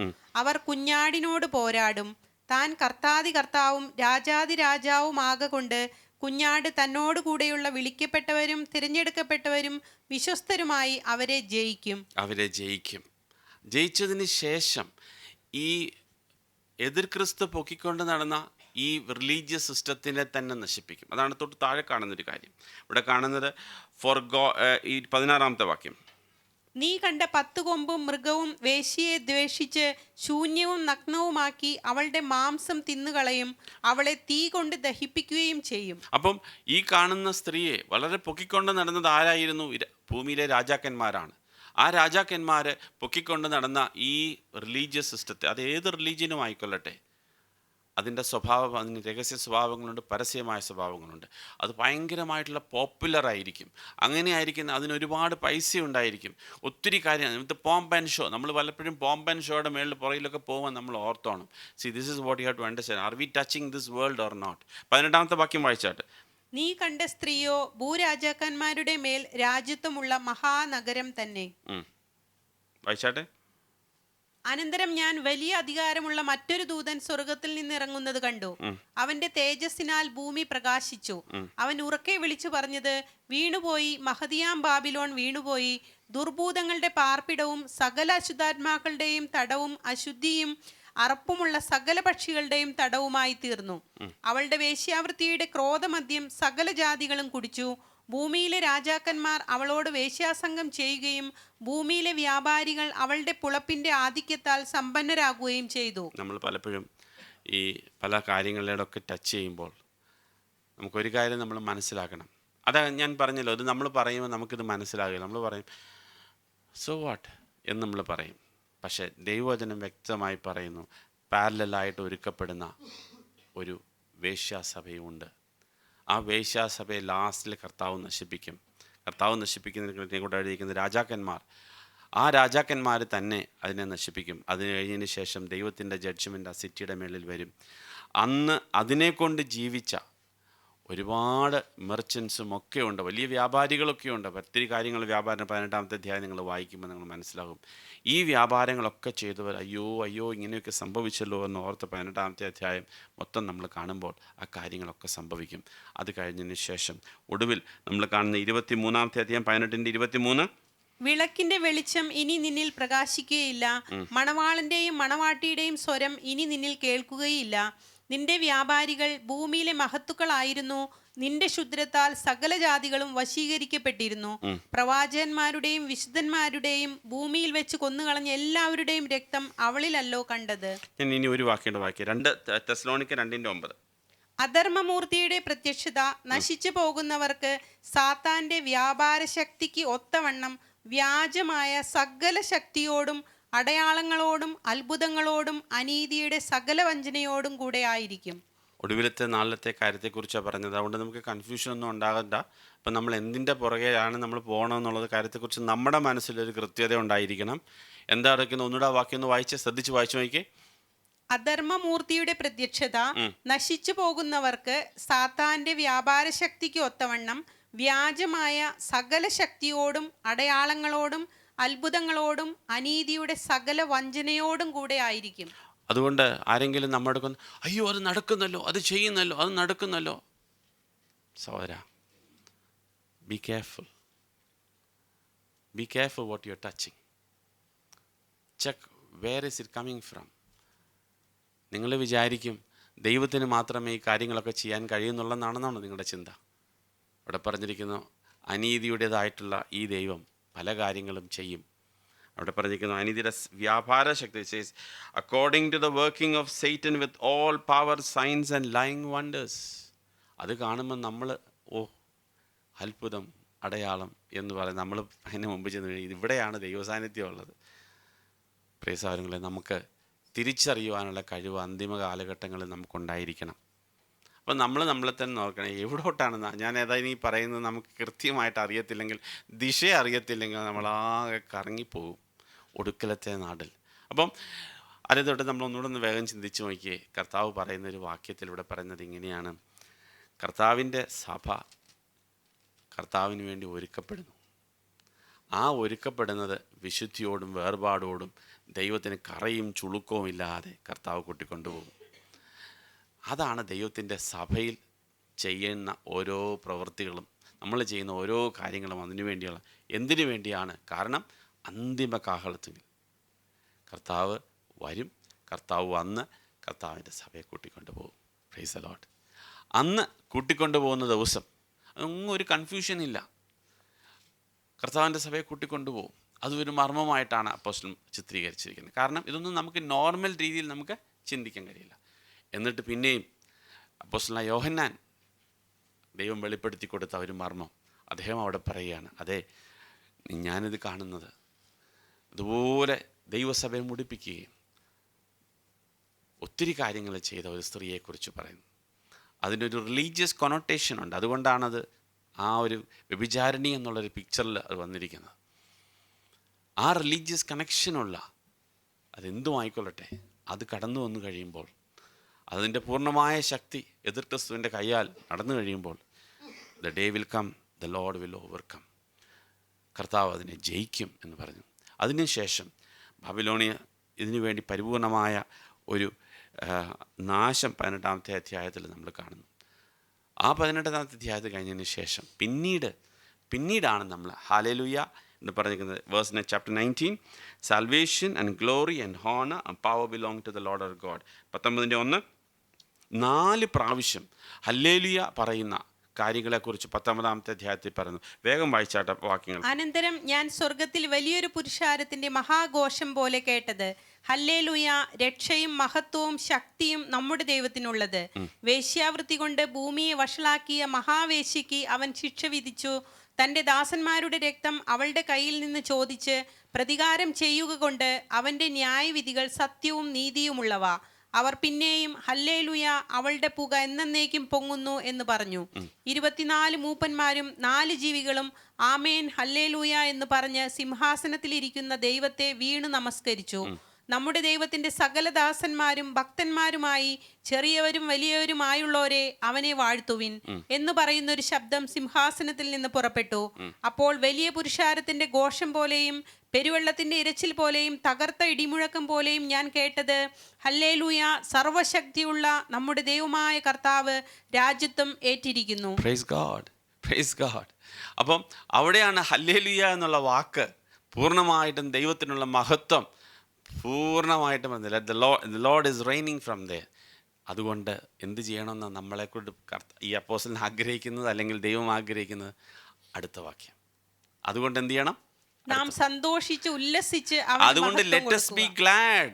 അവർ കുഞ്ഞാടിനോട് പോരാടും. താൻ കർത്താതി കർത്താവും രാജാതി രാജാവുമാകൊണ്ട് കുഞ്ഞാട് തന്നോട് കൂടെയുള്ള വിളിക്കപ്പെട്ടവരും തിരഞ്ഞെടുക്കപ്പെട്ടവരും വിശ്വസ്തരുമായി അവരെ ജയിക്കും. ജയിച്ചതിന് ശേഷം ഈ എതിർ ക്രിസ്തു പൊക്കിക്കൊണ്ട് നടന്ന ഈ റിലീജിയസ് സിസ്റ്റത്തിനെ തന്നെ നശിപ്പിക്കും. അതാണ് തൊട്ട് താഴെ കാണുന്നൊരു കാര്യം. ഇവിടെ കാണുന്നത് ഈ 16-ാമത്തെ വാക്യം, നീ കണ്ട 10 കൊമ്പും മൃഗവും വേശ്യയെ ദ്വേഷിച്ച് ശൂന്യവും നഗ്നവുമാക്കി അവളുടെ മാംസം തിന്നുകളയും, അവളെ തീ കൊണ്ട് ദഹിപ്പിക്കുകയും ചെയ്യും. അപ്പം ഈ കാണുന്ന സ്ത്രീയെ വളരെ പൊക്കിക്കൊണ്ട് നടന്നത് ആരായിരുന്നു? ഭൂമിയിലെ രാജാക്കന്മാരാണ്. ആ രാജാക്കന്മാർ പൊക്കിക്കൊണ്ട് നടന്ന ഈ റിലീജിയസ് സിസ്റ്റത്തെ, അത് ഏത് റിലീജിയനും ആയിക്കൊള്ളട്ടെ, അതിൻ്റെ സ്വഭാവം, അതിന് രഹസ്യ സ്വഭാവങ്ങളുണ്ട്, പരസ്യമായ സ്വഭാവങ്ങളുണ്ട്. അത് ഭയങ്കരമായിട്ടുള്ള പോപ്പുലർ ആയിരിക്കും. അങ്ങനെ ആയിരിക്കും, അതിന് ഒരുപാട് പൈസ ഉണ്ടായിരിക്കും, ഒത്തിരി കാര്യം. ഇത് പോംപ് ആൻഡ് ഷോ, നമ്മൾ പലപ്പോഴും പോംപ് ആൻഡ് ഷോയുടെ മേളിൽ പുറകിലൊക്കെ പോകുമ്പോൾ നമ്മൾ ഓർത്തോണം. This is what you have to understand. Are we touching this world or not? 18-ാമത്തെ വാക്യം വായിച്ചാട്ട്, നീ കണ്ട സ്ത്രീയോ ഭൂരാജാക്കന്മാരുടെ മേൽ രാജ്യത്വമുള്ള മഹാനഗരം തന്നെ. വായിച്ചാട്ടെ. അനന്തരം ഞാൻ വലിയ അധികാരമുള്ള മറ്റൊരു ദൂതൻ സ്വർഗത്തിൽ നിന്നിറങ്ങുന്നത് കണ്ടു. അവന്റെ തേജസ്സിനാൽ ഭൂമി പ്രകാശിച്ചു. അവൻ ഉറക്കെ വിളിച്ചു പറഞ്ഞത്, വീണുപോയി, മഹദിയാം ബാബിലോൺ വീണുപോയി, ദുർഭൂതങ്ങളുടെ പാർപ്പിടവും സകല അശുദ്ധാത്മാക്കളുടെയും തടവും അശുദ്ധിയും അറപ്പുമുള്ള സകല പക്ഷികളുടെയും തടവുമായി തീർന്നു. അവളുടെ വേശ്യാവൃത്തിയുടെ ക്രോധമദ്യം സകല ജാതികളും കുടിച്ചു. ഭൂമിയിലെ രാജാക്കന്മാർ അവളോട് വേശ്യാസംഗം ചെയ്യുകയും ഭൂമിയിലെ വ്യാപാരികൾ അവളുടെ പുളപ്പിന്റെ ആധിക്യത്താൽ സമ്പന്നരാകുകയും ചെയ്തു. നമ്മൾ പലപ്പോഴും ഈ പല കാര്യങ്ങളിലൊക്കെ ടച്ച് ചെയ്യുമ്പോൾ നമുക്കൊരു കാര്യം നമ്മൾ മനസ്സിലാക്കണം. അതാ ഞാൻ പറഞ്ഞല്ലോ, അത് നമ്മൾ പറയുമ്പോൾ നമുക്കിത് മനസ്സിലാകില്ല. നമ്മൾ പറയും സോ വാട്ട് എന്ന് നമ്മൾ പറയും. പക്ഷേ ദൈവവചനം വ്യക്തമായി പറയുന്നു, പാരലലായിട്ട് ഒരുക്കപ്പെടുന്ന ഒരു വേശ്യാസഭയുമുണ്ട്. ആ വേശ്യാസഭയെ ലാസ്റ്റിൽ കർത്താവ് നശിപ്പിക്കുന്നതിനെ കൊണ്ട് എഴുതിയിരിക്കുന്ന രാജാക്കന്മാർ ആ രാജാക്കന്മാർ തന്നെ അതിനെ നശിപ്പിക്കും. അത് കഴിഞ്ഞതിന് ശേഷം ദൈവത്തിൻ്റെ ജഡ്ജ്മെൻ്റ് ആ സിറ്റിയുടെ മേളിൽ വരും. അന്ന് അതിനെക്കൊണ്ട് ജീവിച്ച ഒരുപാട് മെർച്ചൻസും ഒക്കെ ഉണ്ട്, വലിയ വ്യാപാരികളൊക്കെ ഉണ്ട്. ഒത്തിരി കാര്യങ്ങൾ വ്യാപാരം 18-ാമത്തെ അധ്യായം നിങ്ങൾ വായിക്കുമ്പോൾ നിങ്ങൾ മനസ്സിലാകും. ഈ വ്യാപാരങ്ങളൊക്കെ ചെയ്തവർ അയ്യോ അയ്യോ ഇങ്ങനെയൊക്കെ സംഭവിച്ചല്ലോ എന്ന് ഓർത്ത് 18-ാമത്തെ അധ്യായം മൊത്തം നമ്മൾ കാണുമ്പോൾ ആ കാര്യങ്ങളൊക്കെ സംഭവിക്കും. അത് കഴിഞ്ഞതിന് ശേഷം ഒടുവിൽ നമ്മൾ കാണുന്ന 23-ാമത്തെ അധ്യായം 18-23, വിളക്കിന്റെ വെളിച്ചം ഇനി നിന്നിൽ പ്രകാശിക്കുകയില്ല, മണവാളന്റെയും മണവാട്ടിയുടെയും സ്വരം ഇനി നിന്നിൽ കേൾക്കുകയില്ല. നിന്റെ വ്യാപാരികൾ ഭൂമിയിലെ മഹത്തുക്കളായിരുന്നു, നിന്റെ ക്ഷുദ്രത്താൽ സകല ജാതികളും വശീകരിക്കപ്പെട്ടിരുന്നു. പ്രവാചകന്മാരുടെയും വിശുദ്ധന്മാരുടെയും ഭൂമിയിൽ വെച്ച് കൊന്നുകളഞ്ഞ എല്ലാവരുടെയും രക്തം അവളിലല്ലോ കണ്ടത്. ഞാൻ ഇനി ഒരു വാക്യം വായിക്കാം. 2 തെസ്സലോനിക്കർ 2:9. അധർമ്മമൂർത്തിയുടെ പ്രത്യക്ഷത നശിച്ചു പോകുന്നവർക്ക് സാത്താന്റെ വ്യാപാര ശക്തിക്ക് ഒത്തവണ്ണം വ്യാജമായ സകല ശക്തിയോടും അടയാളങ്ങളോടും അത്ഭുതങ്ങളോടും അനീതിയുടെ സകല വഞ്ചനയോടും കൂടെ ആയിരിക്കും. ഒടുവിലത്തെ നാളിലത്തെ കാര്യത്തെക്കുറിച്ചാണ് പറഞ്ഞത്. അതുകൊണ്ട് നമുക്ക് കൺഫ്യൂഷൻ ഒന്നും ഉണ്ടാകണ്ട. അപ്പം നമ്മൾ എന്തിൻ്റെ പുറകെയാണ് നമ്മൾ പോകണമെന്നുള്ളത് കാര്യത്തെക്കുറിച്ച് നമ്മുടെ മനസ്സിലൊരു കൃത്യത ഉണ്ടായിരിക്കണം. എന്താ നടക്കുന്നത്? ഒന്നുകൂടെ ആ വാക്യം ഒന്ന് ശ്രദ്ധിച്ച് വായിച്ചു നോക്കിയേ. അധർമ്മമൂർത്തിയുടെ പ്രത്യക്ഷത നശിച്ചു പോകുന്നവർക്ക് സാത്താന്റെ വ്യാപാര ശക്തിക്ക് ഒത്തവണ്ണം വ്യാജമായ സകല ശക്തിയോടും അടയാളങ്ങളോടും അത്ഭുതങ്ങളോടും അനീതിയുടെ സകല വഞ്ചനയോടും കൂടെ ആയിരിക്കും. അതുകൊണ്ട് ആരെങ്കിലും നമ്മുടെ അടുത്ത് അയ്യോ അത് നടക്കുന്നല്ലോ, അത് ചെയ്യുന്നല്ലോ, അത് നടക്കുന്നല്ലോ, സഹോദരാ, be careful. Be careful what you are touching. Check where is it coming from. നിങ്ങൾ വിചാരിക്കും ദൈവത്തിന് മാത്രമേ ഈ കാര്യങ്ങളൊക്കെ ചെയ്യാൻ കഴിയുന്നുള്ളതെന്നാണെന്നാണോ നിങ്ങളുടെ ചിന്ത? ഇവിടെ പറഞ്ഞിരിക്കുന്നു അനീതിയുടേതായിട്ടുള്ള ഈ ദൈവം പല കാര്യങ്ങളും ചെയ്യും. അവിടെ പറഞ്ഞിരിക്കുന്നു അനീതിയുടെ വ്യാപാര ശക്തി, according to the working of Satan with all power signs and lying wonders. അത് കാണുമ്പോൾ നമ്മൾ അത്ഭുതം അടയാളം എന്ന് പറയും. നമ്മൾ അതിന് മുമ്പ് ചെന്ന് ഇവിടെയാണ് ദൈവസാന്നിധ്യം ഉള്ളത്. പ്രിയ സഹോദരങ്ങളെ, നമുക്ക് തിരിച്ചറിയുവാനുള്ള കഴിവ് അന്തിമ കാലഘട്ടങ്ങളിൽ നമുക്കുണ്ടായിരിക്കണം. അപ്പം നമ്മളെ തന്നെ നോക്കണം, എവിടോട്ടാണ് ഞാൻ ഏതായാലും ഈ പറയുന്നത് നമുക്ക് കൃത്യമായിട്ട് അറിയത്തില്ലെങ്കിൽ, ദിശ അറിയത്തില്ലെങ്കിൽ നമ്മളാകെ കറങ്ങിപ്പോകും ഒടുക്കലത്തെ നാടിൽ. അപ്പം അതിൽ തൊട്ട് നമ്മളൊന്നുകൂടെ ഒന്ന് വേഗം ചിന്തിച്ച് നോക്കിയേ. കർത്താവ് പറയുന്നൊരു വാക്യത്തിലൂടെ പറയുന്നത് ഇങ്ങനെയാണ്: കർത്താവിൻ്റെ സഭ കർത്താവിന് വേണ്ടി ഒരുക്കപ്പെടുന്നു. ആ ഒരുക്കപ്പെടുന്നത് വിശുദ്ധിയോടും വേർപാടോടും ദൈവത്തിന് കറയും ചുളുക്കവും ഇല്ലാതെ കർത്താവ് കൂട്ടിക്കൊണ്ടുപോകും. അതാണ് ദൈവത്തിൻ്റെ സഭയിൽ ചെയ്യുന്ന ഓരോ പ്രവൃത്തികളും, നമ്മൾ ചെയ്യുന്ന ഓരോ കാര്യങ്ങളും അതിനു വേണ്ടിയുള്ള. എന്തിനു വേണ്ടിയാണ്? കാരണം അന്തിമ കാഹളത്തിൽ കർത്താവ് വരും. കർത്താവ് വന്ന് കർത്താവിൻ്റെ സഭയെ കൂട്ടിക്കൊണ്ടുപോകും. Price the Lord. അന്ന് കൂട്ടിക്കൊണ്ടുപോകുന്ന ദിവസം ഒന്നും ഒരു കൺഫ്യൂഷനില്ല. കർത്താവിൻ്റെ സഭയെ കൂട്ടിക്കൊണ്ടുപോകും. അതൊരു മർമ്മമായിട്ടാണ് അപ്പോസ്തലൻ ചിത്രീകരിച്ചിരിക്കുന്നത്. കാരണം ഇതൊന്നും നമുക്ക് നോർമൽ രീതിയിൽ നമുക്ക് ചിന്തിക്കാൻ കഴിയില്ല. എന്നിട്ട് പിന്നെയും അപ്പോസ്തലനായ യോഹന്നാൻ ദൈവം വെളിപ്പെടുത്തി കൊടുത്ത ഒരു മർമ്മം അദ്ദേഹം അവിടെ പറയുകയാണ്, അതെ ഞാനിത് കാണുന്നത് അതുപോലെ ദൈവസഭയെ മുടിപ്പിക്കുകയും ഒത്തിരി കാര്യങ്ങൾ ചെയ്ത ഒരു സ്ത്രീയെക്കുറിച്ച് പറയുന്നു. അതിനൊരു റിലീജിയസ് കൊണോട്ടേഷൻ ഉണ്ട്. അതുകൊണ്ടാണത് ആ ഒരു വ്യഭിചാരിണി എന്നുള്ളൊരു പിക്ചറിൽ അത് വന്നിരിക്കുന്നത്. ആ റിലീജിയസ് കണക്ഷനുള്ള അതെന്തും ആയിക്കൊള്ളട്ടെ, അത് കടന്നു വന്നു കഴിയുമ്പോൾ, അതിൻ്റെ പൂർണ്ണമായ ശക്തി എതിർ ക്രിസ്തുവിൻ്റെ കയ്യാൽ നടന്നു കഴിയുമ്പോൾ, the day will come, the Lord will overcome. കർത്താവ് അതിനെ ജയിക്കും എന്ന് പറഞ്ഞു. അതിനുശേഷം ബാബിലോണിയ ഇതിനു വേണ്ടി പരിപൂർണമായ ഒരു നാശം 18-ാമത്തെ അധ്യായത്തിൽ നമ്മൾ കാണുന്നു. ആ 18-ാമത്തെ അധ്യായത്തിൽ കഴിഞ്ഞതിന് ശേഷം പിന്നീടാണ് നമ്മൾ ഹല്ലേലൂയ എന്ന് പറഞ്ഞിരിക്കുന്നത്. Verse chapter 19, salvation and glory and honour and power belong to the Lord our God. 19:1 4 പ്രാവശ്യം ഹല്ലേലൂയ പറയുന്ന കാര്യങ്ങളെക്കുറിച്ച് 19-ാമത്തെ അധ്യായത്തിൽ പറയുന്നു. വേഗം വായിച്ചാട്ട വാക്യങ്ങൾ. അനന്തരം ഞാൻ സ്വർഗത്തിൽ വലിയൊരു പുരുഷാരത്തിന്റെ മഹാഘോഷം പോലെ കേട്ടത്, ഹല്ലേലൂയ, രക്ഷയും മഹത്വവും ശക്തിയും നമ്മുടെ ദൈവത്തിനുള്ളത്. വേശ്യാവൃത്തി കൊണ്ട് ഭൂമിയെ വഷളാക്കിയ മഹാവേശ്യയ്ക്ക് അവൻ ശിക്ഷ വിധിച്ചു. തൻ്റെ ദാസന്മാരുടെ രക്തം അവളുടെ കയ്യിൽ നിന്ന് ചോദിച്ച് പ്രതികാരം ചെയ്യുക കൊണ്ട് അവൻ്റെ ന്യായവിധികൾ സത്യവും നീതിയുമുള്ളവ. അവർ പിന്നെയും ഹല്ലേലൂയ, അവളുടെ പുക എന്നേക്കും പൊങ്ങുന്നു എന്ന് പറഞ്ഞു. 24 മൂപ്പന്മാരും 4 ജീവികളും ആമേൻ ഹല്ലേലൂയ എന്ന് പറഞ്ഞ് സിംഹാസനത്തിലിരിക്കുന്ന ദൈവത്തെ വീണു നമസ്കരിച്ചു. നമ്മുടെ ദൈവത്തിന്റെ സകല ദാസന്മാരും ഭക്തന്മാരുമായി ചെറിയവരും വലിയവരുമായുള്ളവരെ അവനെ വാഴ്ത്തുവിൻ എന്ന് പറയുന്ന ഒരു ശബ്ദം സിംഹാസനത്തിൽ നിന്ന് പുറപ്പെട്ടു. അപ്പോൾ വലിയ പുരുഷാരത്തിന്റെ ഘോഷം പോലെയും പെരുവെള്ളത്തിന്റെ ഇരച്ചിൽ പോലെയും തകർത്ത ഇടിമുഴക്കം പോലെയും ഞാൻ കേട്ടത്, ഹല്ലേലൂയ, സർവശക്തിയുള്ള നമ്മുടെ ദൈവമായ കർത്താവ് രാജ്യത്വം ഏറ്റിരിക്കുന്നു. Praise God, praise God. അപ്പം അവിടെയാണ് ഹല്ലേലൂയ എന്നുള്ള വാക്ക് പൂർണ്ണമായിട്ടും ദൈവത്തിനുള്ള മഹത്വം പൂർണ്ണമായിട്ടും വന്നില്ല. The Lord is reigning from there. അതുകൊണ്ട് എന്ത് ചെയ്യണമെന്ന് നമ്മളെക്കൊണ്ട് ഈ അപ്പോസ്തലൻ ആഗ്രഹിക്കുന്നത്, അല്ലെങ്കിൽ ദൈവം ആഗ്രഹിക്കുന്നത് അടുത്ത വാക്യം. അതുകൊണ്ട് എന്ത് ചെയ്യണം? നാം സന്തോഷിച്ച് ഉല്ലസിച്ച് അതുകൊണ്ട് let us be glad,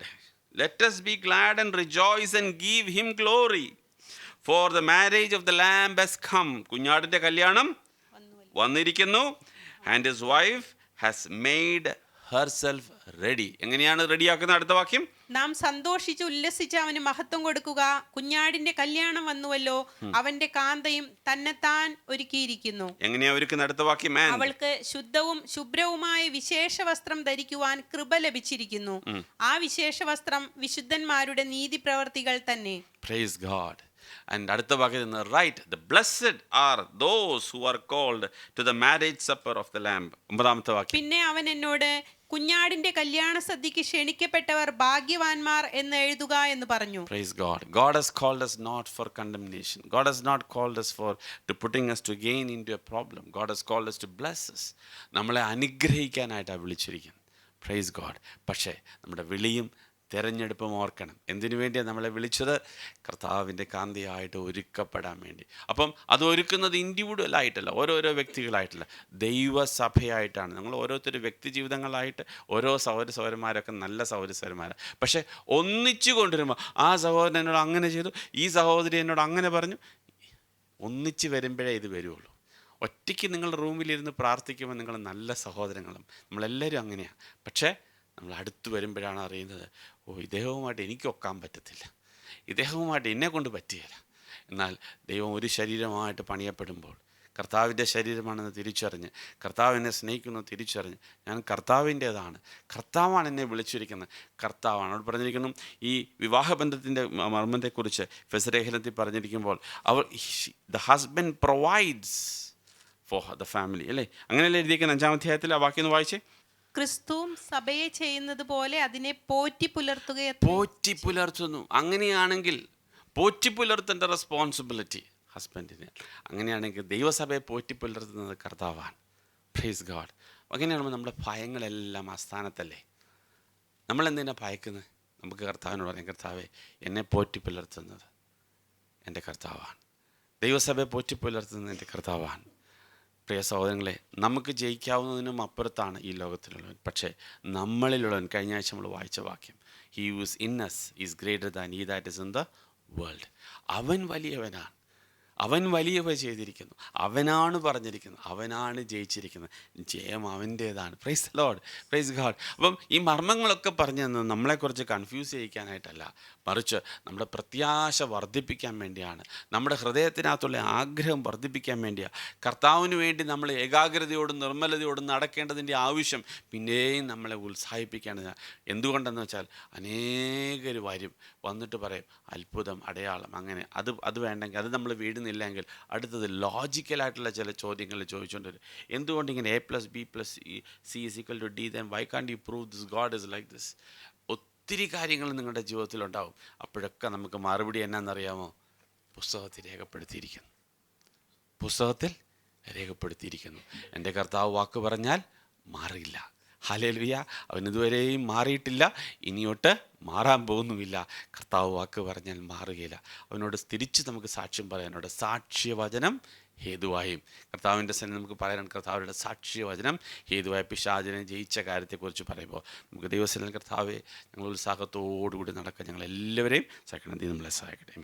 let us be glad and rejoice and give him glory, for the marriage of the lamb has come. കുഞ്ഞാടിന്റെ കല്യാണം വന്നിരിക്കുന്നു. and his wife has made herself ready. എങ്ങനെയാണ് റെഡിയാക്കുന്ന? അടുത്ത വാക്യം, നാം സന്തോഷിച്ച് ഉല്ലസിച്ച് അവന് മഹത്വം കൊടുക്കുക. കുഞ്ഞാടിന്റെ കല്യാണം വന്നുവല്ലോ, അവന്റെ കാന്തയും തന്നെത്താൻ ഒരുക്കിയിരിക്കുന്നു. എങ്ങനെയാ ഒരുക്കുന്ന? അടുത്ത വാക്യം, അവൾക്ക് ശുദ്ധവും ശുഭ്രവുമായ വിശേഷ വസ്ത്രം ധരിക്കുവാൻ കൃപ ലഭിച്ചിരിക്കുന്നു. ആ വിശേഷ വസ്ത്രം വിശുദ്ധന്മാരുടെ നീതി പ്രവർത്തികൾ തന്നെ. Praise God. And അടുത്ത വാക്യം, right, the blessed are those who are called to the marriage supper of the lamb. 9ാമത്തെ വാക്യം, പിന്നെ അവൻ എന്നോട്, കുഞ്ഞാടിന്റെ കല്യാണ സദ്യക്ക് ക്ഷണിക്കപ്പെട്ടവർ ഭാഗ്യവാന്മാർ എന്ന് എഴുതുക എന്ന് പറഞ്ഞു. Praise God. God has called us not for condemnation. God has not called us for to putting us to gain into a problem. God has called us to bless us. നമ്മളെ അനുഗ്രഹിക്കാനായിട്ടാണ് വിളിച്ചിരിക്കുന്നത്. Praise God. പക്ഷേ നമ്മുടെ വിളിയും തിരഞ്ഞെടുപ്പും ഓർക്കണം. എന്തിനു വേണ്ടിയാണ് നമ്മളെ വിളിച്ചത്? കർത്താവിൻ്റെ കാന്തിയായിട്ട് ഒരുക്കപ്പെടാൻ വേണ്ടി. അപ്പം അത് ഒരുക്കുന്നത് ഇൻഡിവിജ്വൽ ആയിട്ടല്ല, ഓരോരോ വ്യക്തികളായിട്ടല്ല, ദൈവസഭയായിട്ടാണ്. നമ്മൾ ഓരോരുത്തർ വ്യക്തി ജീവിതങ്ങളായിട്ട് ഓരോ സഹോദരന്മാരൊക്കെ നല്ല സഹോദരന്മാരാണ്. പക്ഷേ ഒന്നിച്ചു കൊണ്ടുവരുമ്പോൾ ആ സഹോദരൻ എന്നോട് അങ്ങനെ ചെയ്തു, ഈ സഹോദരി എന്നോട് അങ്ങനെ പറഞ്ഞു, ഒന്നിച്ച് വരുമ്പോഴേ ഇത് വരുള്ളൂ. ഒറ്റയ്ക്ക് നിങ്ങൾ റൂമിലിരുന്ന് പ്രാർത്ഥിക്കുമ്പോൾ നിങ്ങൾ നല്ല സഹോദരങ്ങളും, നമ്മളെല്ലാവരും അങ്ങനെയാണ്. പക്ഷേ നമ്മൾ അടുത്ത് വരുമ്പോഴാണ് അറിയുന്നത്, ഇദ്ദേഹവുമായിട്ട് എനിക്ക് ഒക്കാൻ പറ്റത്തില്ല, ഇദ്ദേഹവുമായിട്ട് എന്നെ കൊണ്ട് പറ്റുകയില്ല. എന്നാൽ ദൈവം ഒരു ശരീരമായിട്ട് പണിയപ്പെടുമ്പോൾ, കർത്താവിൻ്റെ ശരീരമാണെന്ന് തിരിച്ചറിഞ്ഞ്, കർത്താവ് എന്നെ സ്നേഹിക്കുന്നു തിരിച്ചറിഞ്ഞ്, ഞാൻ കർത്താവിൻ്റേതാണ്, കർത്താവാണ് എന്നെ വിളിച്ചിരിക്കുന്നത്, കർത്താവാണ്. അവിടെ പറഞ്ഞിരിക്കുന്നു ഈ വിവാഹബന്ധത്തിൻ്റെ മർമ്മത്തെക്കുറിച്ച് ഫെസലേഖനത്തിൽ പറഞ്ഞിരിക്കുമ്പോൾ, the husband provides for the family, അല്ലേ? അങ്ങനെയല്ലേ എഴുതിയിരിക്കുന്ന 5-ാം അധ്യായത്തിൽ ആ വാക്യം ഒന്ന് വായിച്ചേ. ക്രിസ്തുവും സഭയെ ചെയ്യുന്നത് പോലെ അതിനെ പോറ്റി പുലർത്തുന്നു. അങ്ങനെയാണെങ്കിൽ പോറ്റി പുലർത്തേണ്ട റെസ്പോൺസിബിലിറ്റി ഹസ്ബൻഡിന്. അങ്ങനെയാണെങ്കിൽ ദൈവസഭയെ പോറ്റി പുലർത്തുന്നത് കർത്താവാണ്. Praise God. അങ്ങനെയാകുമ്പോൾ നമ്മുടെ ഭയങ്ങളെല്ലാം ആസ്ഥാനത്തല്ലേ. നമ്മളെന്തിനാ ഭയക്കുന്നത്? നമുക്ക് കർത്താവിനോട് പറയാം, കർത്താവെ എന്നെ പോറ്റി പുലർത്തുന്നത് എൻ്റെ കർത്താവാണ്, ദൈവസഭയെ പോറ്റി പുലർത്തുന്നത് എൻ്റെ കർത്താവാണ്. പ്രിയ സഹോദരങ്ങളെ, നമുക്ക് ജയിക്കാവുന്നതിനും അപ്പുറത്താണ് ഈ ലോകത്തിലുള്ളവൻ. പക്ഷേ നമ്മളിലുള്ളവൻ, കഴിഞ്ഞ ആഴ്ച നമ്മൾ വായിച്ച വാക്യം, he who's in us is greater than he that is in the world. അവൻ വലിയവനാണ്, അവൻ വലിയവ ചെയ്തിരിക്കുന്നു, അവനാണ് പറഞ്ഞിരിക്കുന്നത്, അവനാണ് ജയിച്ചിരിക്കുന്നത്, ജയം അവൻ്റേതാണ്. Praise the Lord, praise God. അപ്പം ഈ മർമ്മങ്ങളൊക്കെ പറഞ്ഞു തന്നത് നമ്മളെക്കുറിച്ച് കൺഫ്യൂസ് ചെയ്യിക്കാനായിട്ടല്ല, മറിച്ച് നമ്മുടെ പ്രത്യാശ വർദ്ധിപ്പിക്കാൻ വേണ്ടിയാണ്, നമ്മുടെ ഹൃദയത്തിനകത്തുള്ള ആഗ്രഹം വർദ്ധിപ്പിക്കാൻ വേണ്ടിയാണ്. കർത്താവിന് വേണ്ടി നമ്മൾ ഏകാഗ്രതയോടും നിർമ്മലതയോടും നടക്കേണ്ടതിൻ്റെ ആവശ്യം പിന്നെയും നമ്മളെ ഉത്സാഹിപ്പിക്കേണ്ടതാണ്. എന്തുകൊണ്ടെന്ന് വെച്ചാൽ അനേകർ വന്നിട്ട് പറയും അത്ഭുതം, അടയാളം, അങ്ങനെ അത് വേണ്ടെങ്കിൽ, അത് നമ്മൾ വീടുന്നില്ലെങ്കിൽ അടുത്തത് ലോജിക്കലായിട്ടുള്ള ചില ചോദ്യങ്ങൾ ചോദിച്ചുകൊണ്ട് വരും. എന്തുകൊണ്ട് ഇങ്ങനെ A+B+C = D, then why can't you prove this God is like this? ഒത്തിരി കാര്യങ്ങൾ നിങ്ങളുടെ ജീവിതത്തിലുണ്ടാവും. അപ്പോഴൊക്കെ നമുക്ക് മറുപടി എന്നാണെന്നറിയാമോ? പുസ്തകത്തിൽ രേഖപ്പെടുത്തിയിരിക്കുന്നു. എൻ്റെ കർത്താവ് വാക്ക് പറഞ്ഞാൽ മാറില്ല. ഹല്ലേലൂയ. അവനിതുവരെയും മാറിയിട്ടില്ല, ഇനിയോട്ട് മാറാൻ പോകുന്നുമില്ല. കർത്താവ് വാക്ക് പറഞ്ഞാൽ മാറുകയില്ല. അവനോട് തിരിച്ച് നമുക്ക് സാക്ഷ്യം പറയാനോട് സാക്ഷ്യവചനം ഹേതുവായും, കർത്താവിൻ്റെ സന്നിധി നമുക്ക് പറയാനാണ് കർത്താവിൻ്റെ സാക്ഷ്യവചനം ഹേതുവായ പിശാചിനെ ജയിച്ച കാര്യത്തെക്കുറിച്ച് പറയുമ്പോൾ നമുക്ക് ദൈവസന്നിധിയിൽ കർത്താവെ ഞങ്ങൾ ഉത്സാഹത്തോടുകൂടി നടക്കാൻ ഞങ്ങളെല്ലാവരെയും സഹായിക്കണം. നമ്മളെ സഹായിക്കട്ടെ.